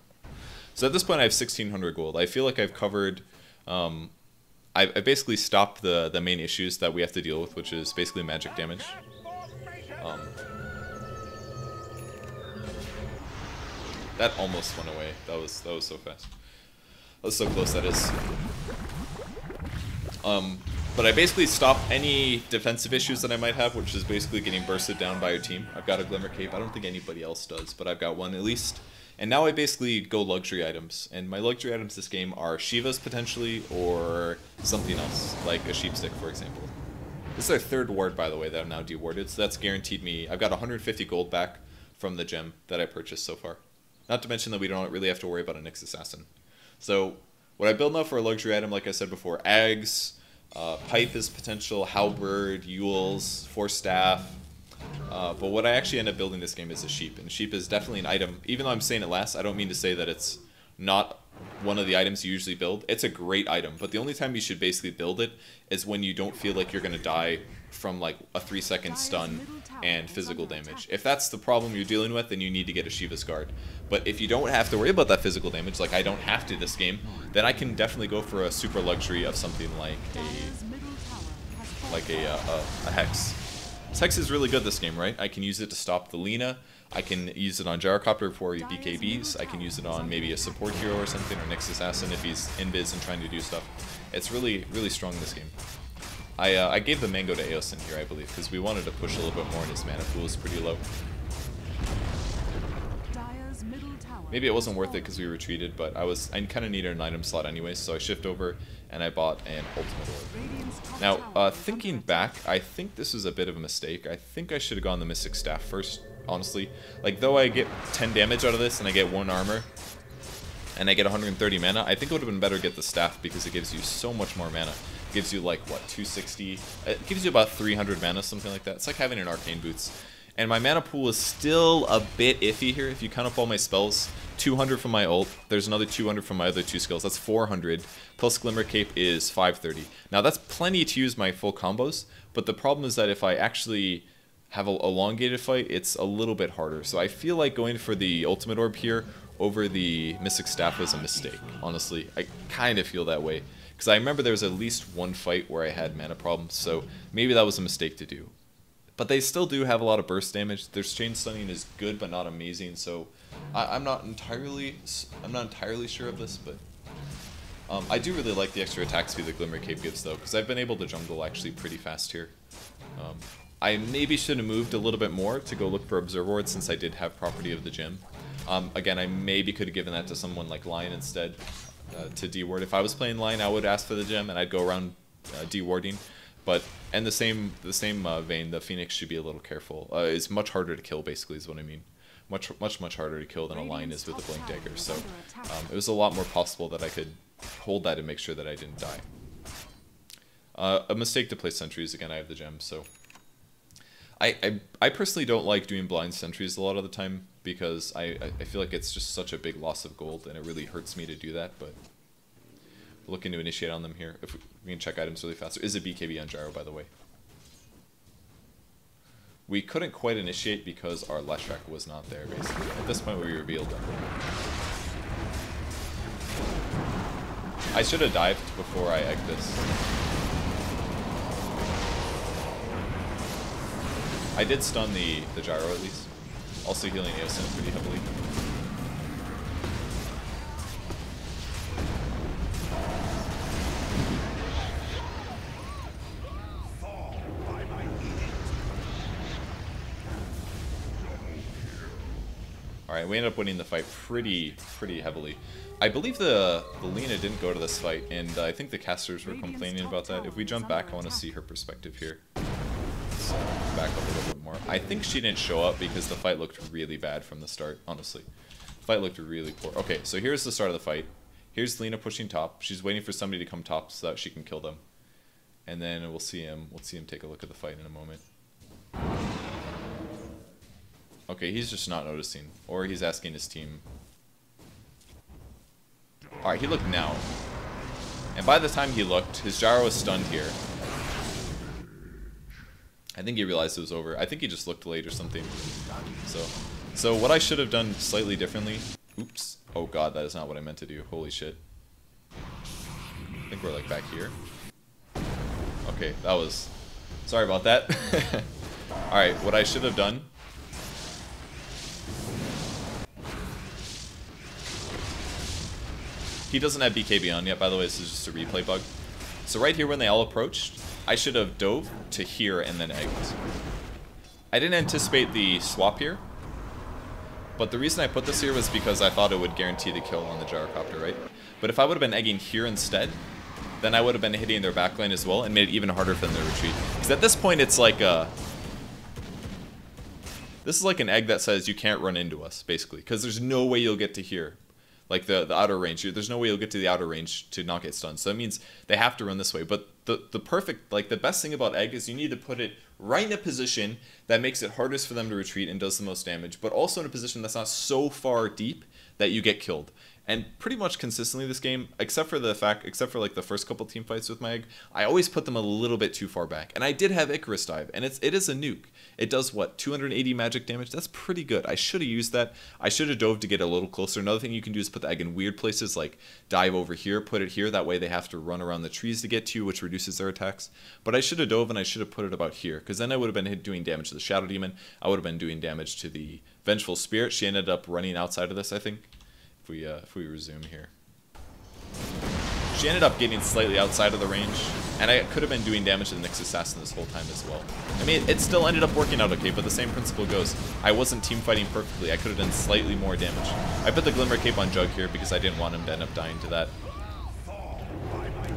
at this point, I have 1,600 gold. I feel like I've covered... I basically stopped the main issues that we have to deal with, which is basically magic damage. That almost went away. That was so fast. That was so close, that is. But I basically stopped any defensive issues that I might have, which is basically getting bursted down by your team. I've got a Glimmer Cape. I don't think anybody else does, but I've got one at least. And now I basically go luxury items. And my luxury items this game are Shivas, potentially, or something else, like a Sheepstick, for example. This is our 3rd ward, by the way, that I'm now dewarded, so that's guaranteed me. I've got 150 gold back from the gem that I purchased so far. Not to mention that we don't really have to worry about a Nyx Assassin. So, what I build now for a luxury item, like I said before, Ags, Pipe is potential, Halberd, Euls, Force Staff. But what I actually end up building this game is a Sheep. And Sheep is definitely an item. Even though I'm saying it last, I don't mean to say that it's not one of the items you usually build. It's a great item, but the only time you should basically build it is when you don't feel like you're going to die from like a 3-second stun and physical damage. If that's the problem you're dealing with, then you need to get a Shiva's Guard. But if you don't have to worry about that physical damage, like I don't have to this game, then I can definitely go for a super luxury of something like a Hex. This Hex is really good this game, right? I can use it to stop the Lina. I can use it on Gyrocopter for BKBs. I can use it on maybe a support hero or something, or Nyx Assassin if he's invis and trying to do stuff. It's really, really strong this game. I gave the Mango to Eos in here, I believe, because we wanted to push a little bit more and his mana pool is pretty low. Maybe it wasn't worth it because we retreated, but I kind of needed an item slot anyway, so I shift over and I bought an ultimate orb. Now, thinking back, I think this was a bit of a mistake. I think I should have gone the Mystic Staff first, honestly. Like, though I get 10 damage out of this and I get 1 armor and I get 130 mana, I think it would have been better to get the Staff because it gives you so much more mana. It gives you like, what, 260? It gives you about 300 mana, something like that. It's like having an Arcane Boots. And my mana pool is still a bit iffy here. If you count up all my spells, 200 from my ult, there's another 200 from my other 2 skills. That's 400, plus Glimmer Cape is 530. Now that's plenty to use my full combos, but the problem is that if I actually have an elongated fight, it's a little bit harder. So I feel like going for the Ultimate Orb here over the Mystic Staff was a mistake, honestly. I kind of feel that way. Because I remember there was at least one fight where I had mana problems, so maybe that was a mistake to do. But they still do have a lot of burst damage. Their chain stunning is good, but not amazing. So I'm not entirely sure of this, but I do really like the extra attack speed that Glimmer Cape gives, though, because I've been able to jungle actually pretty fast here. I maybe should have moved a little bit more to go look for Observer Ward since I did have property of the gym. Again, I maybe could have given that to someone like Lion instead to deward. If I was playing Lion, I would ask for the gem and I'd go around dewarding. But in the same vein, the Phoenix should be a little careful. It's much harder to kill, basically, is what I mean. Much harder to kill than a Lion is with a Blink Dagger. So it was a lot more possible that I could hold that and make sure that I didn't die. A mistake to play sentries. Again, I have the gem, so I personally don't like doing blind sentries a lot of the time because I feel like it's just such a big loss of gold and it really hurts me to do that. But looking to initiate on them here. If we can check items really fast. There is a BKB on Gyro, by the way. We couldn't quite initiate because our Leshrac was not there, basically. At this point, we revealed them. I should have dived before I egged this. I did stun the Gyro, at least. Also healing Eosin pretty heavily. Alright, we ended up winning the fight pretty heavily. I believe the Lina didn't go to this fight, and I think the casters were complaining about that. If we jump back, I want to see her perspective here. Let's back up a little bit more. I think she didn't show up because the fight looked really bad from the start, honestly. The fight looked really poor. Okay, so here's the start of the fight. Here's Lina pushing top. She's waiting for somebody to come top so that she can kill them. And then we'll see him take a look at the fight in a moment. Okay, he's just not noticing. Or he's asking his team. Alright, he looked now. And by the time he looked, his Gyro was stunned here. I think he realized it was over. I think he just looked late or something. So what I should have done slightly differently... Oops. Oh god, that is not what I meant to do. Holy shit. I think we're like back here. Okay, that was... Sorry about that. Alright, what I should have done... He doesn't have BKB on yet, by the way, this is just a replay bug. So right here when they all approached, I should have dove to here and then egged. I didn't anticipate the swap here, but the reason I put this here was because I thought it would guarantee the kill on the Gyrocopter, right? But if I would have been egging here instead, then I would have been hitting their backline as well and made it even harder for them to retreat. Because at this point it's like a... This is like an egg that says you can't run into us, basically, because there's no way you'll get to here. Like the outer range, there's no way you'll get to the outer range to not get stunned. So that means they have to run this way. But the perfect, like the best thing about egg is you need to put it right in a position that makes it hardest for them to retreat and does the most damage, but also in a position that's not so far deep that you get killed. And pretty much consistently this game, except for like the first couple team fights with my egg, I always put them a little bit too far back. And I did have Icarus dive, and it is a nuke. It does what, 280 magic damage? That's pretty good. I should have used that. I should have dove to get a little closer. Another thing you can do is put the egg in weird places, like dive over here, put it here. That way they have to run around the trees to get to you, which reduces their attacks. But I should have dove and I should have put it about here, because then I would have been doing damage to the Shadow Demon. I would have been doing damage to the Vengeful Spirit. She ended up running outside of this, I think. If we resume here. She ended up getting slightly outside of the range, and I could have been doing damage to the Nyx Assassin this whole time as well. I mean, it still ended up working out okay, but the same principle goes. I wasn't team fighting perfectly. I could have done slightly more damage. I put the Glimmer Cape on Jug here because I didn't want him to end up dying to that.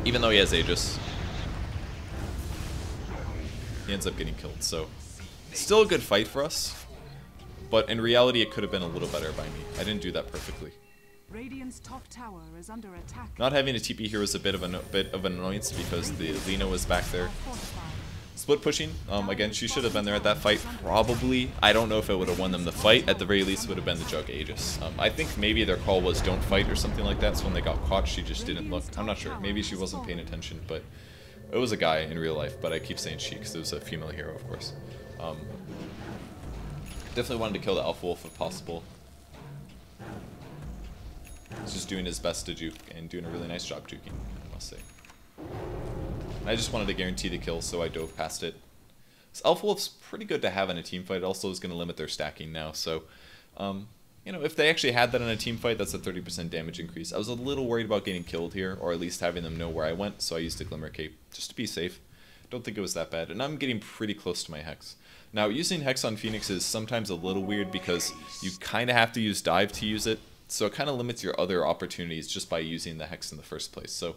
Even though he has Aegis. He ends up getting killed, so... Still a good fight for us, but in reality it could have been a little better by me. I didn't do that perfectly. Radiant's top tower is under attack. Not having a TP here was a bit of an annoyance because the Lina was back there. Split pushing. Again, she should have been there at that fight, probably. I don't know if it would have won them the fight. At the very least, it would have been the Jug Aegis. I think maybe their call was don't fight or something like that, so when they got caught, she just didn't look. I'm not sure. Maybe she wasn't paying attention, but it was a guy in real life, but I keep saying she because it was a female hero, of course. Definitely wanted to kill the Alpha Wolf if possible. He's just doing his best to juke and doing a really nice job juking, I must say. And I just wanted to guarantee the kill, so I dove past it. This Elf Wolf's pretty good to have in a team fight. It also is going to limit their stacking now, so... you know, if they actually had that in a team fight, that's a 30% damage increase. I was a little worried about getting killed here, or at least having them know where I went, so I used a Glimmer Cape, just to be safe. Don't think it was that bad, and I'm getting pretty close to my Hex. Now, using Hex on Phoenix is sometimes a little weird because you kind of have to use Dive to use it, so it kind of limits your other opportunities just by using the Hex in the first place. So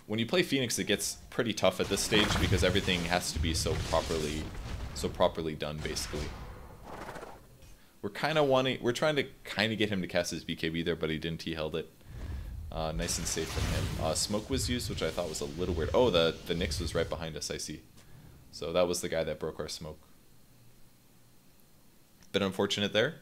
when you play Phoenix, it gets pretty tough at this stage because everything has to be so properly done, basically. We're trying to kind of get him to cast his BKB there, but he didn't. He held it. Nice and safe from him. Smoke was used, which I thought was a little weird. Oh, the Nyx was right behind us, I see. So that was the guy that broke our smoke. Bit unfortunate there.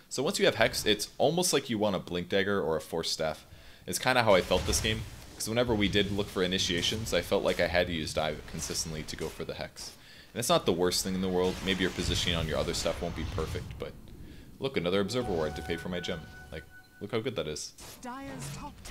So once you have Hex, it's almost like you want a Blink Dagger or a Force Staff. It's kind of how I felt this game. Because whenever we did look for initiations, I felt like I had to use Dive consistently to go for the Hex. And it's not the worst thing in the world. Maybe your positioning on your other stuff won't be perfect, but look, another Observer Ward to pay for my gem. Like, look how good that is.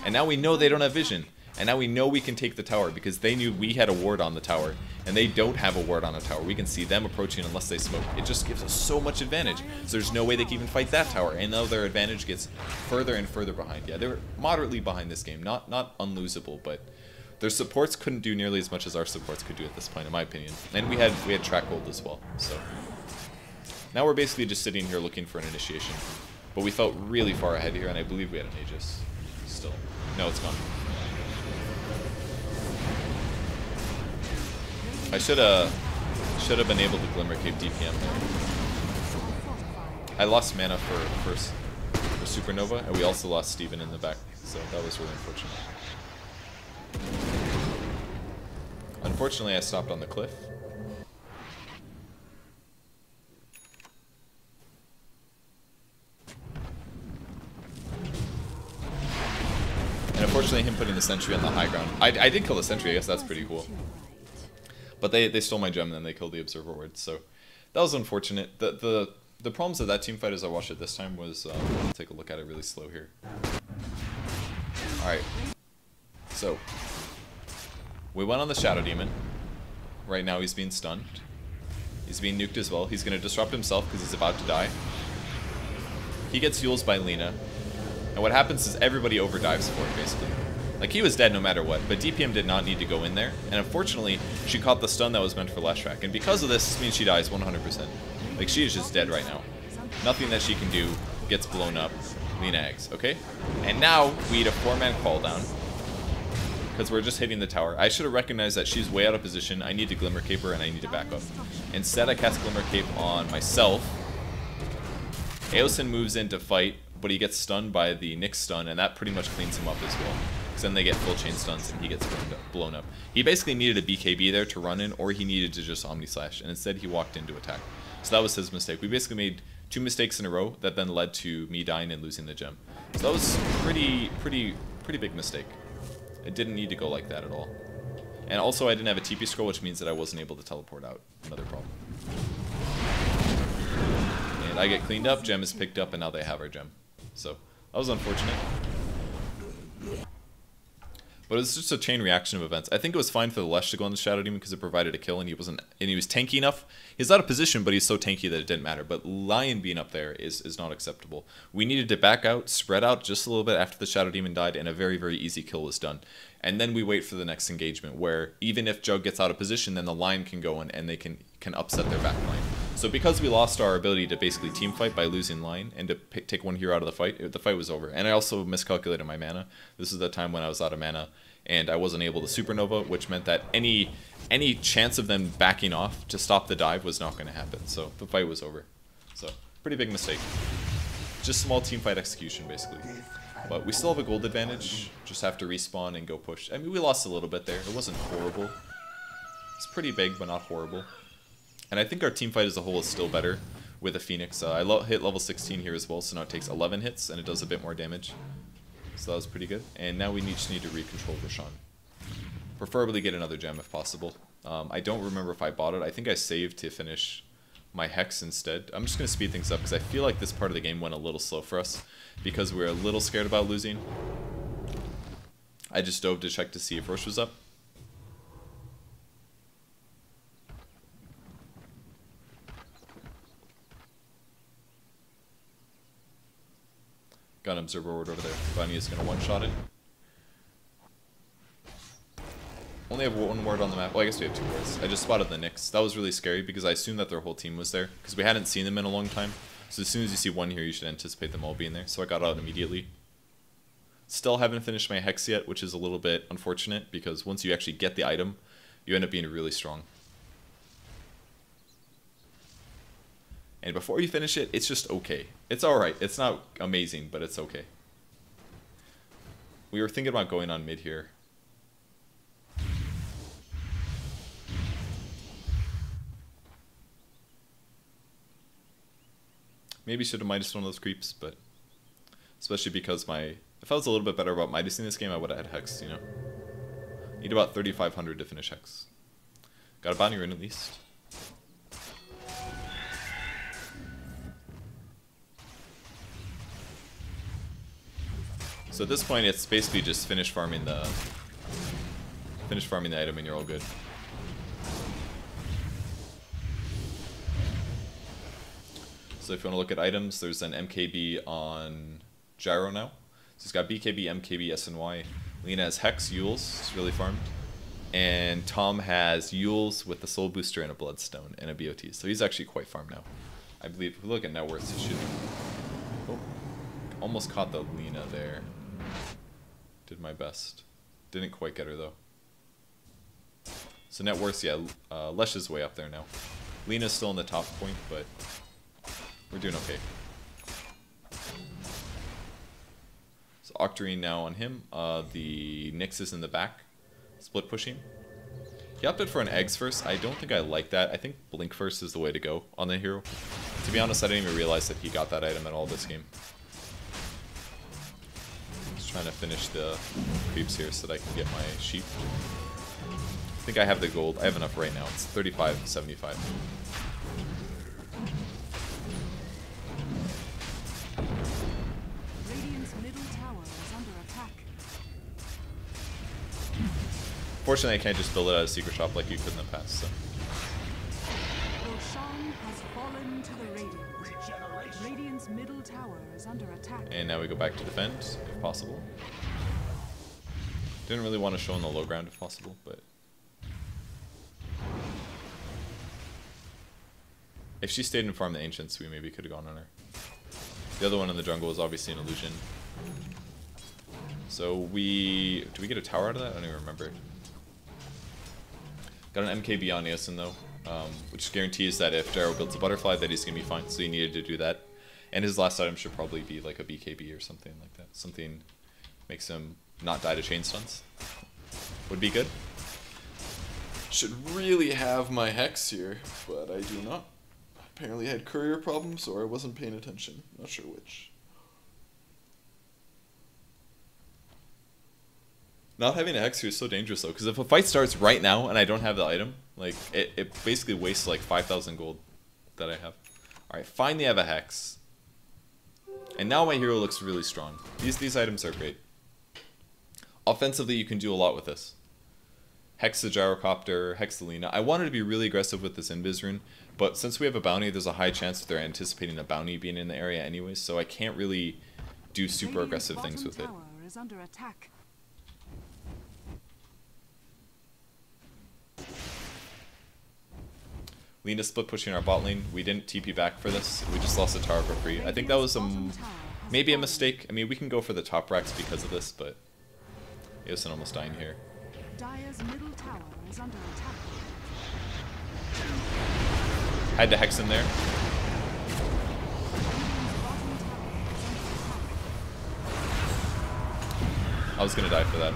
And now we know they don't have vision. And now we know we can take the tower because they knew we had a ward on the tower. And they don't have a ward on a tower. We can see them approaching unless they smoke. It just gives us so much advantage. So there's no way they can even fight that tower. And now their advantage gets further and further behind. Yeah, they were moderately behind this game. Not unlosable, but... their supports couldn't do nearly as much as our supports could do at this point, in my opinion. And we had track gold as well, so... now we're basically just sitting here looking for an initiation. But we felt really far ahead here, and I believe we had an Aegis. Still. No, it's gone. I should have been able to Glimmer Cape DPM there. I lost mana for Supernova, and we also lost Steven in the back, so that was really unfortunate. Unfortunately, I stopped on the cliff. And unfortunately, him putting the sentry on the high ground. I did kill the sentry, I guess that's pretty cool. But they stole my gem and then they killed the Observer Ward, so that was unfortunate. The problems of that team fight as I watched it this time was, I'll take a look at it really slow here. Alright. So, we went on the Shadow Demon. Right now he's being stunned. He's being nuked as well. He's going to disrupt himself because he's about to die. He gets Euls by Lina. And what happens is everybody overdives for it, basically. Like, he was dead no matter what, but DPM did not need to go in there. And unfortunately, she caught the stun that was meant for Leshrac. And because of this means she dies 100%. Like, she is just dead right now. Nothing that she can do gets blown up. Lina eggs, okay? And now we need a 4-man call down. Because we're just hitting the tower. I should have recognized that she's way out of position. I need to Glimmer Cape her and I need to back up. Instead, I cast Glimmer Cape on myself. Aosin moves in to fight, but he gets stunned by the Nyx stun, and that pretty much cleans him up as well. Because then they get full chain stuns and he gets blown up. He basically needed a BKB there to run in, or he needed to just Omni Slash, and instead he walked in to attack. So that was his mistake. We basically made 2 mistakes in a row that then led to me dying and losing the gem. So that was pretty big mistake. It didn't need to go like that at all. And also I didn't have a TP scroll, which means that I wasn't able to teleport out. Another problem. And I get cleaned up, gem is picked up, and now they have our gem. So that was unfortunate. But it was just a chain reaction of events. I think it was fine for the Lesh to go on the Shadow Demon because it provided a kill, and he was tanky enough. He's out of position, but he's so tanky that it didn't matter. But Lion being up there is not acceptable. We needed to back out, spread out just a little bit after the Shadow Demon died, and a very, very easy kill was done. And then we wait for the next engagement, where even if Jug gets out of position, then the Lion can go in and they can upset their back line. So because we lost our ability to basically team fight by losing Lion and to take one hero out of the fight was over. And I also miscalculated my mana. This is the time when I was out of mana and I wasn't able to Supernova, which meant that any chance of them backing off to stop the dive was not going to happen. So the fight was over. So pretty big mistake. Just small team fight execution, basically. But we still have a gold advantage. Just have to respawn and go push. I mean, we lost a little bit there. It wasn't horrible. It's pretty big, but not horrible. And I think our team fight as a whole is still better with a Phoenix. I hit level 16 here as well, so now it takes 11 hits and it does a bit more damage. So that was pretty good. And now we just need to recontrol Roshan. Preferably get another gem if possible. I don't remember if I bought it. I think I saved to finish my Hex instead. I'm just going to speed things up because I feel like this part of the game went a little slow for us because we were a little scared about losing. I just dove to check to see if Rosh was up. Got an observer ward over there. Bounty is going to one-shot it. Only have one ward on the map. Well, I guess we have 2 wards. I just spotted the Nyx. That was really scary because I assumed that their whole team was there. Because we hadn't seen them in a long time. So as soon as you see one here, you should anticipate them all being there. So I got out immediately. Still haven't finished my Hex yet, which is a little bit unfortunate. Because once you actually get the item, you end up being really strong. And before you finish it, it's just okay. It's alright. It's not amazing, but it's okay. We were thinking about going on mid here. Maybe should have Midas one of those creeps, but especially because if I was a little bit better about Midas in this game, I would have had Hex, you know. Need about 3,500 to finish Hex. Got a bounty rune at least. So at this point, it's basically just finish farming the item and you're all good. So if you want to look at items, there's an MKB on Gyro now. So he's got BKB, MKB, SNY. Lena has Hex, Euls, it's really farmed. And Tom has Euls with the Soul Booster and a Bloodstone and a BOT. So he's actually quite farmed now. I believe, if we look at net worths, it should... Oh, almost caught the Lena there. Did my best. Didn't quite get her though. So net worths, yeah, Lesh is way up there now. Lena's still in the top point, but... we're doing okay. So Octarine now on him. The Nyx is in the back. Split pushing. He opted for an eggs first. I don't think I like that. I think blink first is the way to go on the hero. To be honest, I didn't even realize that he got that item at all this game. Just trying to finish the creeps here so that I can get my sheep. I think I have the gold. I have enough right now. It's 35.75. Fortunately, I can't just build it out of secret shop like you could in the past. So. Radiant's middle tower is under attack. And now we go back to defend, if possible. Didn't really want to show on the low ground if possible, but... if she stayed and farmed the Ancients, we maybe could have gone on her. The other one in the jungle was obviously an illusion. So do we get a tower out of that? I don't even remember. Got an MKB on Eosin though, which guarantees that if Gyro builds a butterfly that he's going to be fine, so he needed to do that. And his last item should probably be like a BKB or something like that. Something makes him not die to chain stuns. Would be good. Should really have my Hex here, but I do not. Apparently I had courier problems or I wasn't paying attention. Not sure which. Not having a Hex here is so dangerous though, because if a fight starts right now and I don't have the item, like it basically wastes like 5,000 gold that I have. Alright, finally I have a Hex. And now my hero looks really strong. These items are great. Offensively, you can do a lot with this. Hex the Gyrocopter, Hex the Lena. I wanted to be really aggressive with this Invis rune, but since we have a bounty, there's a high chance that they're anticipating a bounty being in the area anyways, so I can't really do super aggressive things with it. Is under attack. Lena split pushing our bot lane. We didn't TP back for this. We just lost the tower for free. I think that was maybe a mistake. I mean, we can go for the top racks because of this, but Eosin almost dying here. Dire's middle tower is under attack. Had to Hex him there. I was gonna die for that.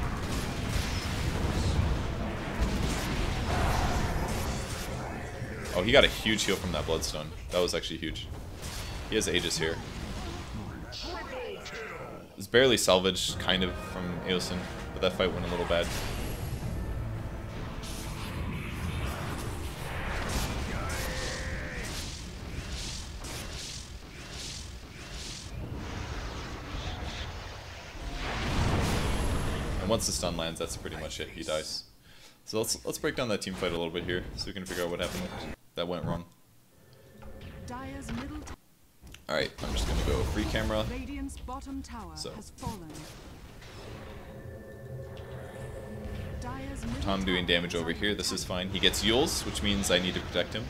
Oh, he got a huge heal from that Bloodstone. That was actually huge. He has Aegis here. It's barely salvaged, kind of, from Eosin, but that fight went a little bad. And once the stun lands, that's pretty much it. He dies. So let's break down that team fight a little bit here, so we can figure out what happened that went wrong. Alright, I'm just gonna go free camera. Radiant's bottom tower has fallen. Dire's middle Tom doing tower damage is over under here, this attack. is fine. He gets Euls, which means I need to protect him.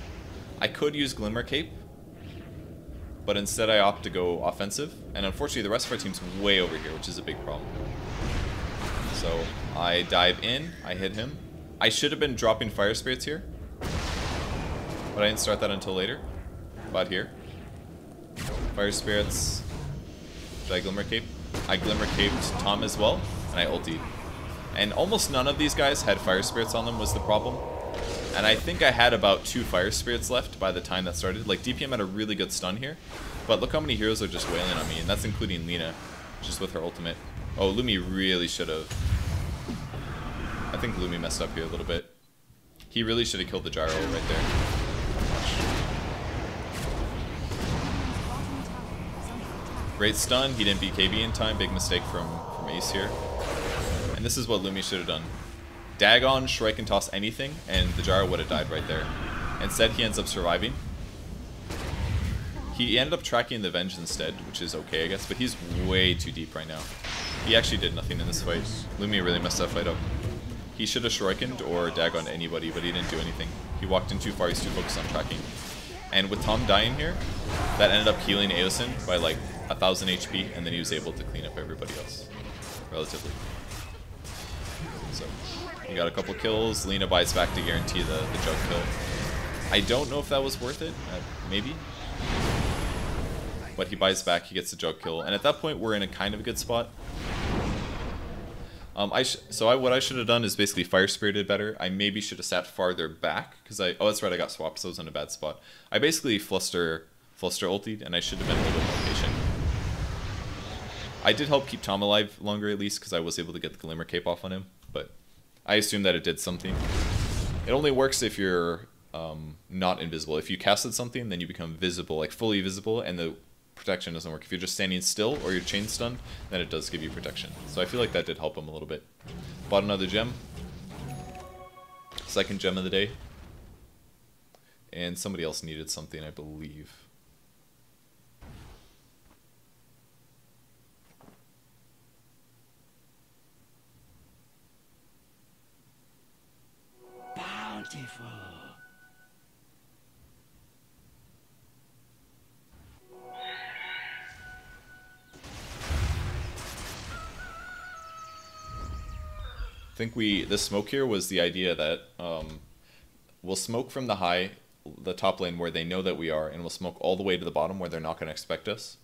I could use Glimmer Cape, but instead I opt to go offensive. And unfortunately the rest of our team's way over here, which is a big problem. So I dive in, I hit him. I should have been dropping Fire Spirits here, but I didn't start that until later. About here. Fire Spirits. Did I Glimmer Cape? I Glimmer Caped Tom as well, and I ultied. And almost none of these guys had Fire Spirits on them was the problem. And I think I had about 2 Fire Spirits left by the time that started. Like, DPM had a really good stun here, but look how many heroes are just wailing on me, and that's including Lina, just with her ultimate. Oh, Lumi really should have. I think Lumi messed up here a little bit. He really should have killed the gyro right there. Great stun, he didn't beat KB in time, big mistake from Ace here. And this is what Lumi should have done. Dagon, Shrike, and toss anything, and the gyro would have died right there. Instead, he ends up surviving. He ended up tracking the Venge instead, which is okay, I guess, but he's way too deep right now. He actually did nothing in this fight. Lumi really messed that fight up. He should have Shurikened or Dagoned anybody, but he didn't do anything. He walked in too far, he's too focused on tracking. And with Tom dying here, that ended up healing Aosin by like 1000 HP, and then he was able to clean up everybody else, relatively. So, he got a couple kills, Lina buys back to guarantee the jug kill. I don't know if that was worth it, maybe. But he buys back, he gets the jug kill, and at that point we're in a kind of a good spot. What I should have done is basically Fire Spirited better. I maybe should have sat farther back, because oh that's right, I got swapped, so I was in a bad spot. I basically Fluster ultied, and I should have been a little bit more patient. I did help keep Tom alive longer at least, because I was able to get the Glimmer Cape off on him, but I assume that it did something. It only works if you're not invisible. If you casted something, then you become visible, like fully visible, and the protection doesn't work. If you're just standing still or you're chain stunned, then it does give you protection. So I feel like that did help him a little bit. Bought another gem. Second gem of the day. And somebody else needed something, I believe. Bountiful. I think the smoke here was the idea that we'll smoke from the top lane where they know that we are, and we'll smoke all the way to the bottom where they're not going to expect us.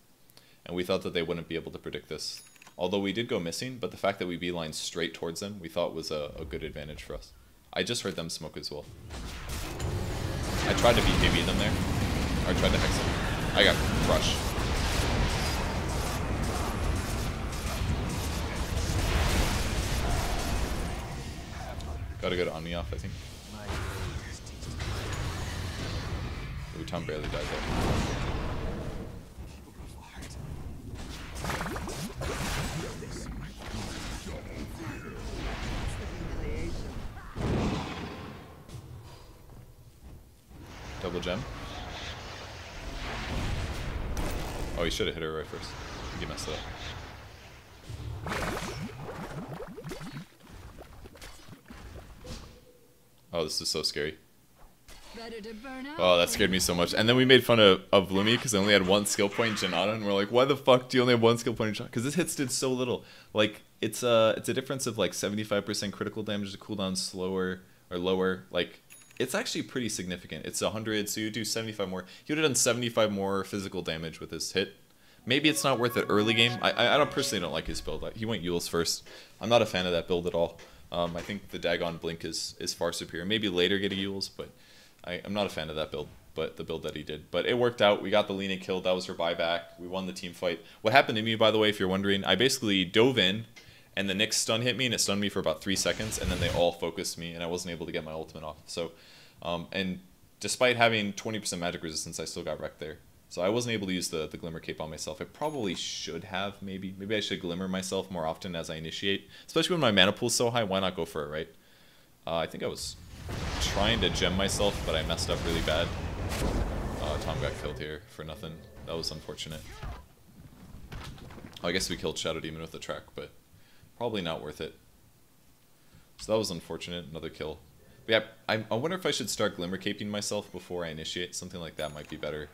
And we thought that they wouldn't be able to predict this. Although we did go missing, but the fact that we beeline straight towards them, we thought was a good advantage for us. I just heard them smoke as well. I tried to BKB them there, or tried to hex them. I got crushed. Gotta go to Omni off, I think. Ooh, Tom barely died there. Double gem. Oh, he should have hit her right first. I think he messed it up. Oh, this is so scary. Oh, that scared me so much. And then we made fun of Lumi because I only had 1 skill point in Janata, and we're like, why the fuck do you only have 1 skill point in Janata? Because this hits did so little. Like, it's a difference of like 75% critical damage to cooldown slower or lower. Like, it's actually pretty significant. It's 100, so you do 75 more. He would have done 75 more physical damage with his hit. Maybe it's not worth it early game. I don't personally don't like his build. He went Euls first. I'm not a fan of that build at all. I think the Dagon Blink is far superior. Maybe later get a Euls, but I'm not a fan of that build, but the build that he did. But it worked out. We got the Lina killed. That was her buyback. We won the team fight. What happened to me, by the way, if you're wondering, I basically dove in, and the Nyx stun hit me, and it stunned me for about 3 seconds, and then they all focused me, and I wasn't able to get my ultimate off. So, and despite having 20% magic resistance, I still got wrecked there. So I wasn't able to use the Glimmer Cape on myself. I probably should have, maybe. Maybe I should Glimmer myself more often as I initiate. Especially when my mana pool's so high, why not go for it, right? I think I was trying to gem myself, but I messed up really bad. Tom got killed here for nothing. That was unfortunate. Oh, I guess we killed Shadow Demon with the track, but probably not worth it. So that was unfortunate. Another kill. But yeah, I wonder if I should start Glimmer Caping myself before I initiate. Something like that might be better.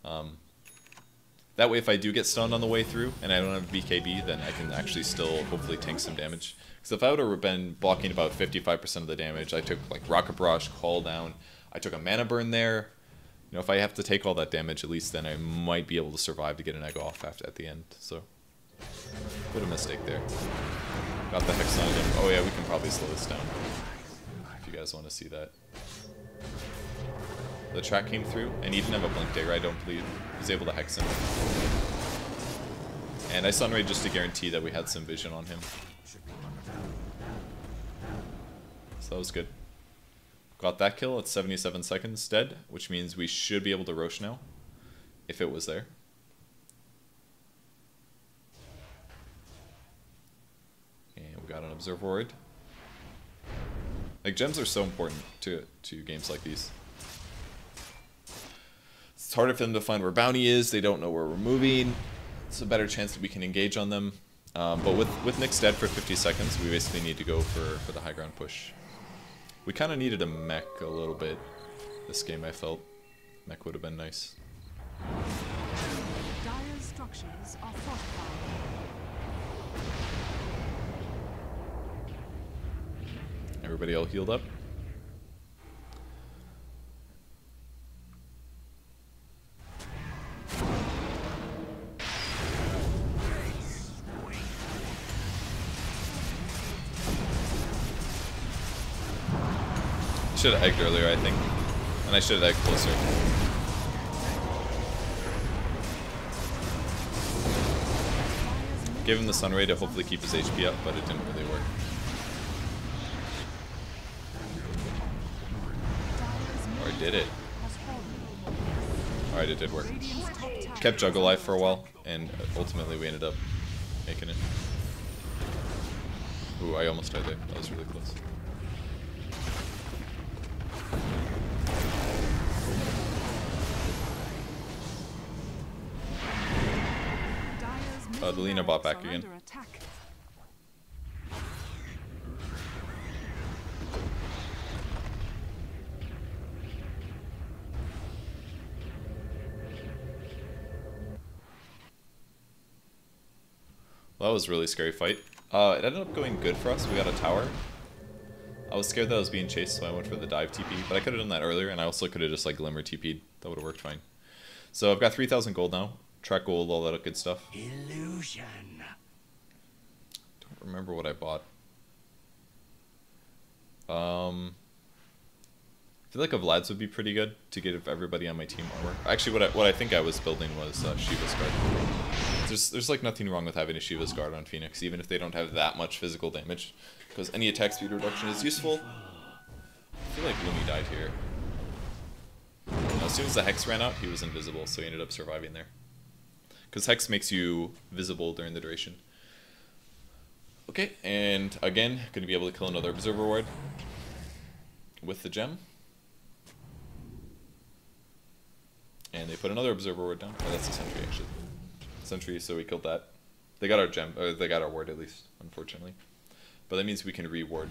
That way, if I do get stunned on the way through and I don't have BKB, then I can actually still hopefully tank some damage. Because if I would have been blocking about 55% of the damage, I took like Rocket Barrage, Call Down, I took a Mana Burn there. You know, if I have to take all that damage, at least then I might be able to survive to get an egg off at the end. So, what a mistake there. Got the Hex on him. Oh yeah, we can probably slow this down. If you guys want to see that. The track came through, and he didn't have a Blink Dagger, I don't believe. He was able to Hex him. And I Sunray just to guarantee that we had some vision on him. So that was good. Got that kill at 77 seconds dead, which means we should be able to Rosh now, if it was there. And we got an Observer Ward. Like, gems are so important to games like these. It's harder for them to find where bounty is, they don't know where we're moving. It's a better chance that we can engage on them. But with Nyx dead for 50 seconds, we basically need to go for the high ground push. We kind of needed a mech a little bit this game, I felt. Mech would have been nice. Dire's structures are fortified. Everybody all healed up? Should have egged earlier, I think. And I should have egged closer. Gave him the Sunray to hopefully keep his HP up, but it didn't really work. Or did it? Alright, it did work. Kept Jug alive for a while, and ultimately we ended up making it. Ooh, I almost died there. That was really close. The Lina bot back again. Well, that was a really scary fight. It ended up going good for us. We got a tower. I was scared that I was being chased, so I went for the dive TP. But I could have done that earlier, and I also could have just like Glimmer TP'd. That would have worked fine. So I've got 3,000 gold now. Track gold, all that good stuff. Illusion. Don't remember what I bought. I feel like a Vlad's would be pretty good to get everybody on my team armor. Actually, what I think I was building was Shiva's guard. There's like nothing wrong with having a Shiva's guard on Phoenix, even if they don't have that much physical damage, because any attack speed reduction is useful. I feel like Lumi died here. As soon as the Hex ran out, he was invisible, so he ended up surviving there. Because Hex makes you visible during the duration. Okay, and again, going to be able to kill another Observer Ward with the gem. And they put another Observer Ward down. Oh, that's a Sentry, actually. Sentry, so we killed that. They got our gem, or they got our ward at least, unfortunately. But that means we can re-ward.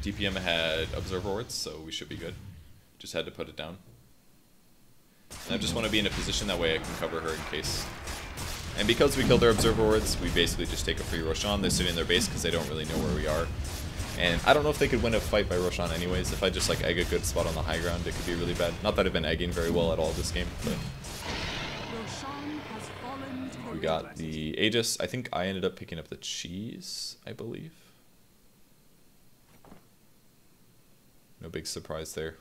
DPM had Observer Wards, so we should be good. Just had to put it down. And I just want to be in a position that way I can cover her in case. And because we killed their Observer Wards, we basically just take a free Roshan. They're sitting in their base because they don't really know where we are. And I don't know if they could win a fight by Roshan anyways. If I just like egg a good spot on the high ground, it could be really bad. Not that I've been egging very well at all this game, but we got the Aegis. I think I ended up picking up the cheese, I believe. No big surprise there.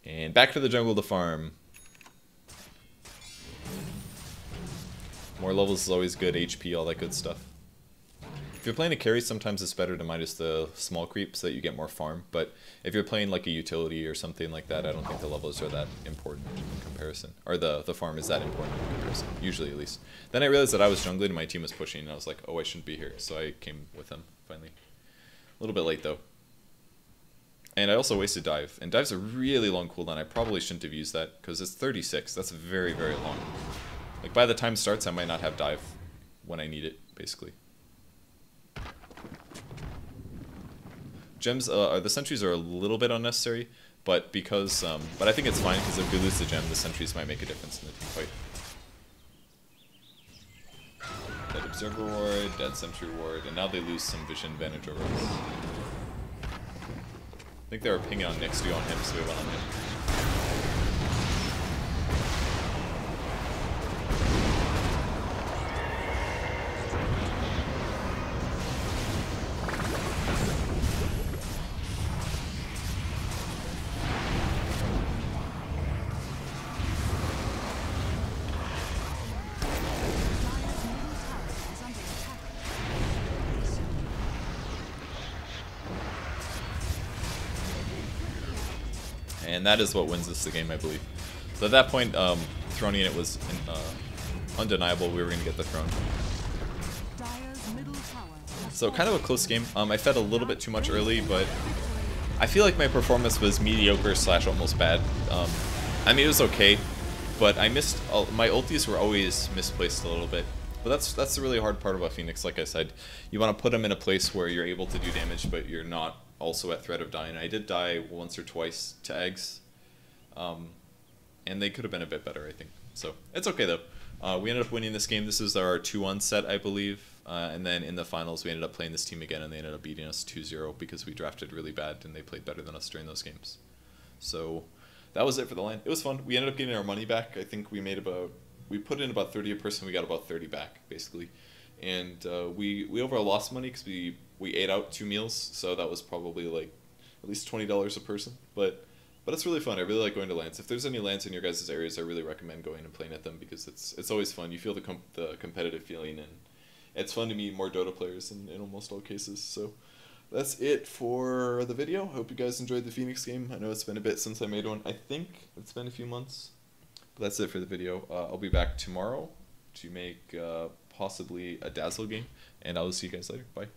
And back to the jungle to farm. More levels is always good, HP, all that good stuff. If you're playing a carry, sometimes it's better to minus the small creep so that you get more farm. But if you're playing like a utility or something like that, I don't think the levels are that important in comparison. Or the farm is that important in comparison, usually at least. Then I realized that I was jungling and my team was pushing, and I was like, oh, I shouldn't be here. So I came with them, finally. A little bit late, though. And I also wasted dive. And dive's a really long cooldown. I probably shouldn't have used that because it's 36. That's very, very long. Like by the time it starts, I might not have dive when I need it, basically. Gems, the sentries are a little bit unnecessary, but because, but I think it's fine because if we lose the gem, the sentries might make a difference in the team fight. Dead Observer Ward, Dead Sentry Ward, and now they lose some vision advantage over us. I think they were pinging on next to on him, so we went on him. And that is what wins us the game, I believe. So at that point, throwing it was undeniable we were going to get the throne. So kind of a close game. I fed a little bit too much early, but I feel like my performance was mediocre / almost bad. I mean, it was okay, but I missed my ultis were always misplaced a little bit. But that's the really hard part about Phoenix. Like I said, you want to put them in a place where you're able to do damage, but you're not also at threat of dying. I did die once or twice to eggs, and they could have been a bit better, I think. So it's okay though. We ended up winning this game. This is our 2-1 set, I believe, and then in the finals we ended up playing this team again, and they ended up beating us 2-0 because we drafted really bad and they played better than us during those games. So that was it for the line. It was fun. We ended up getting our money back. I think we put in about 30 a person. We got about 30 back basically, and we overall lost money because we ate out 2 meals, so that was probably like at least $20 a person. But it's really fun. I really like going to LANs. If there's any LANs in your guys' areas, I really recommend going and playing at them because it's always fun. You feel the competitive feeling, and it's fun to meet more Dota players in almost all cases. So that's it for the video. Hope you guys enjoyed the Phoenix game. I know it's been a bit since I made one. I think it's been a few months. But that's it for the video. I'll be back tomorrow to make possibly a Dazzle game, and I'll see you guys later. Bye.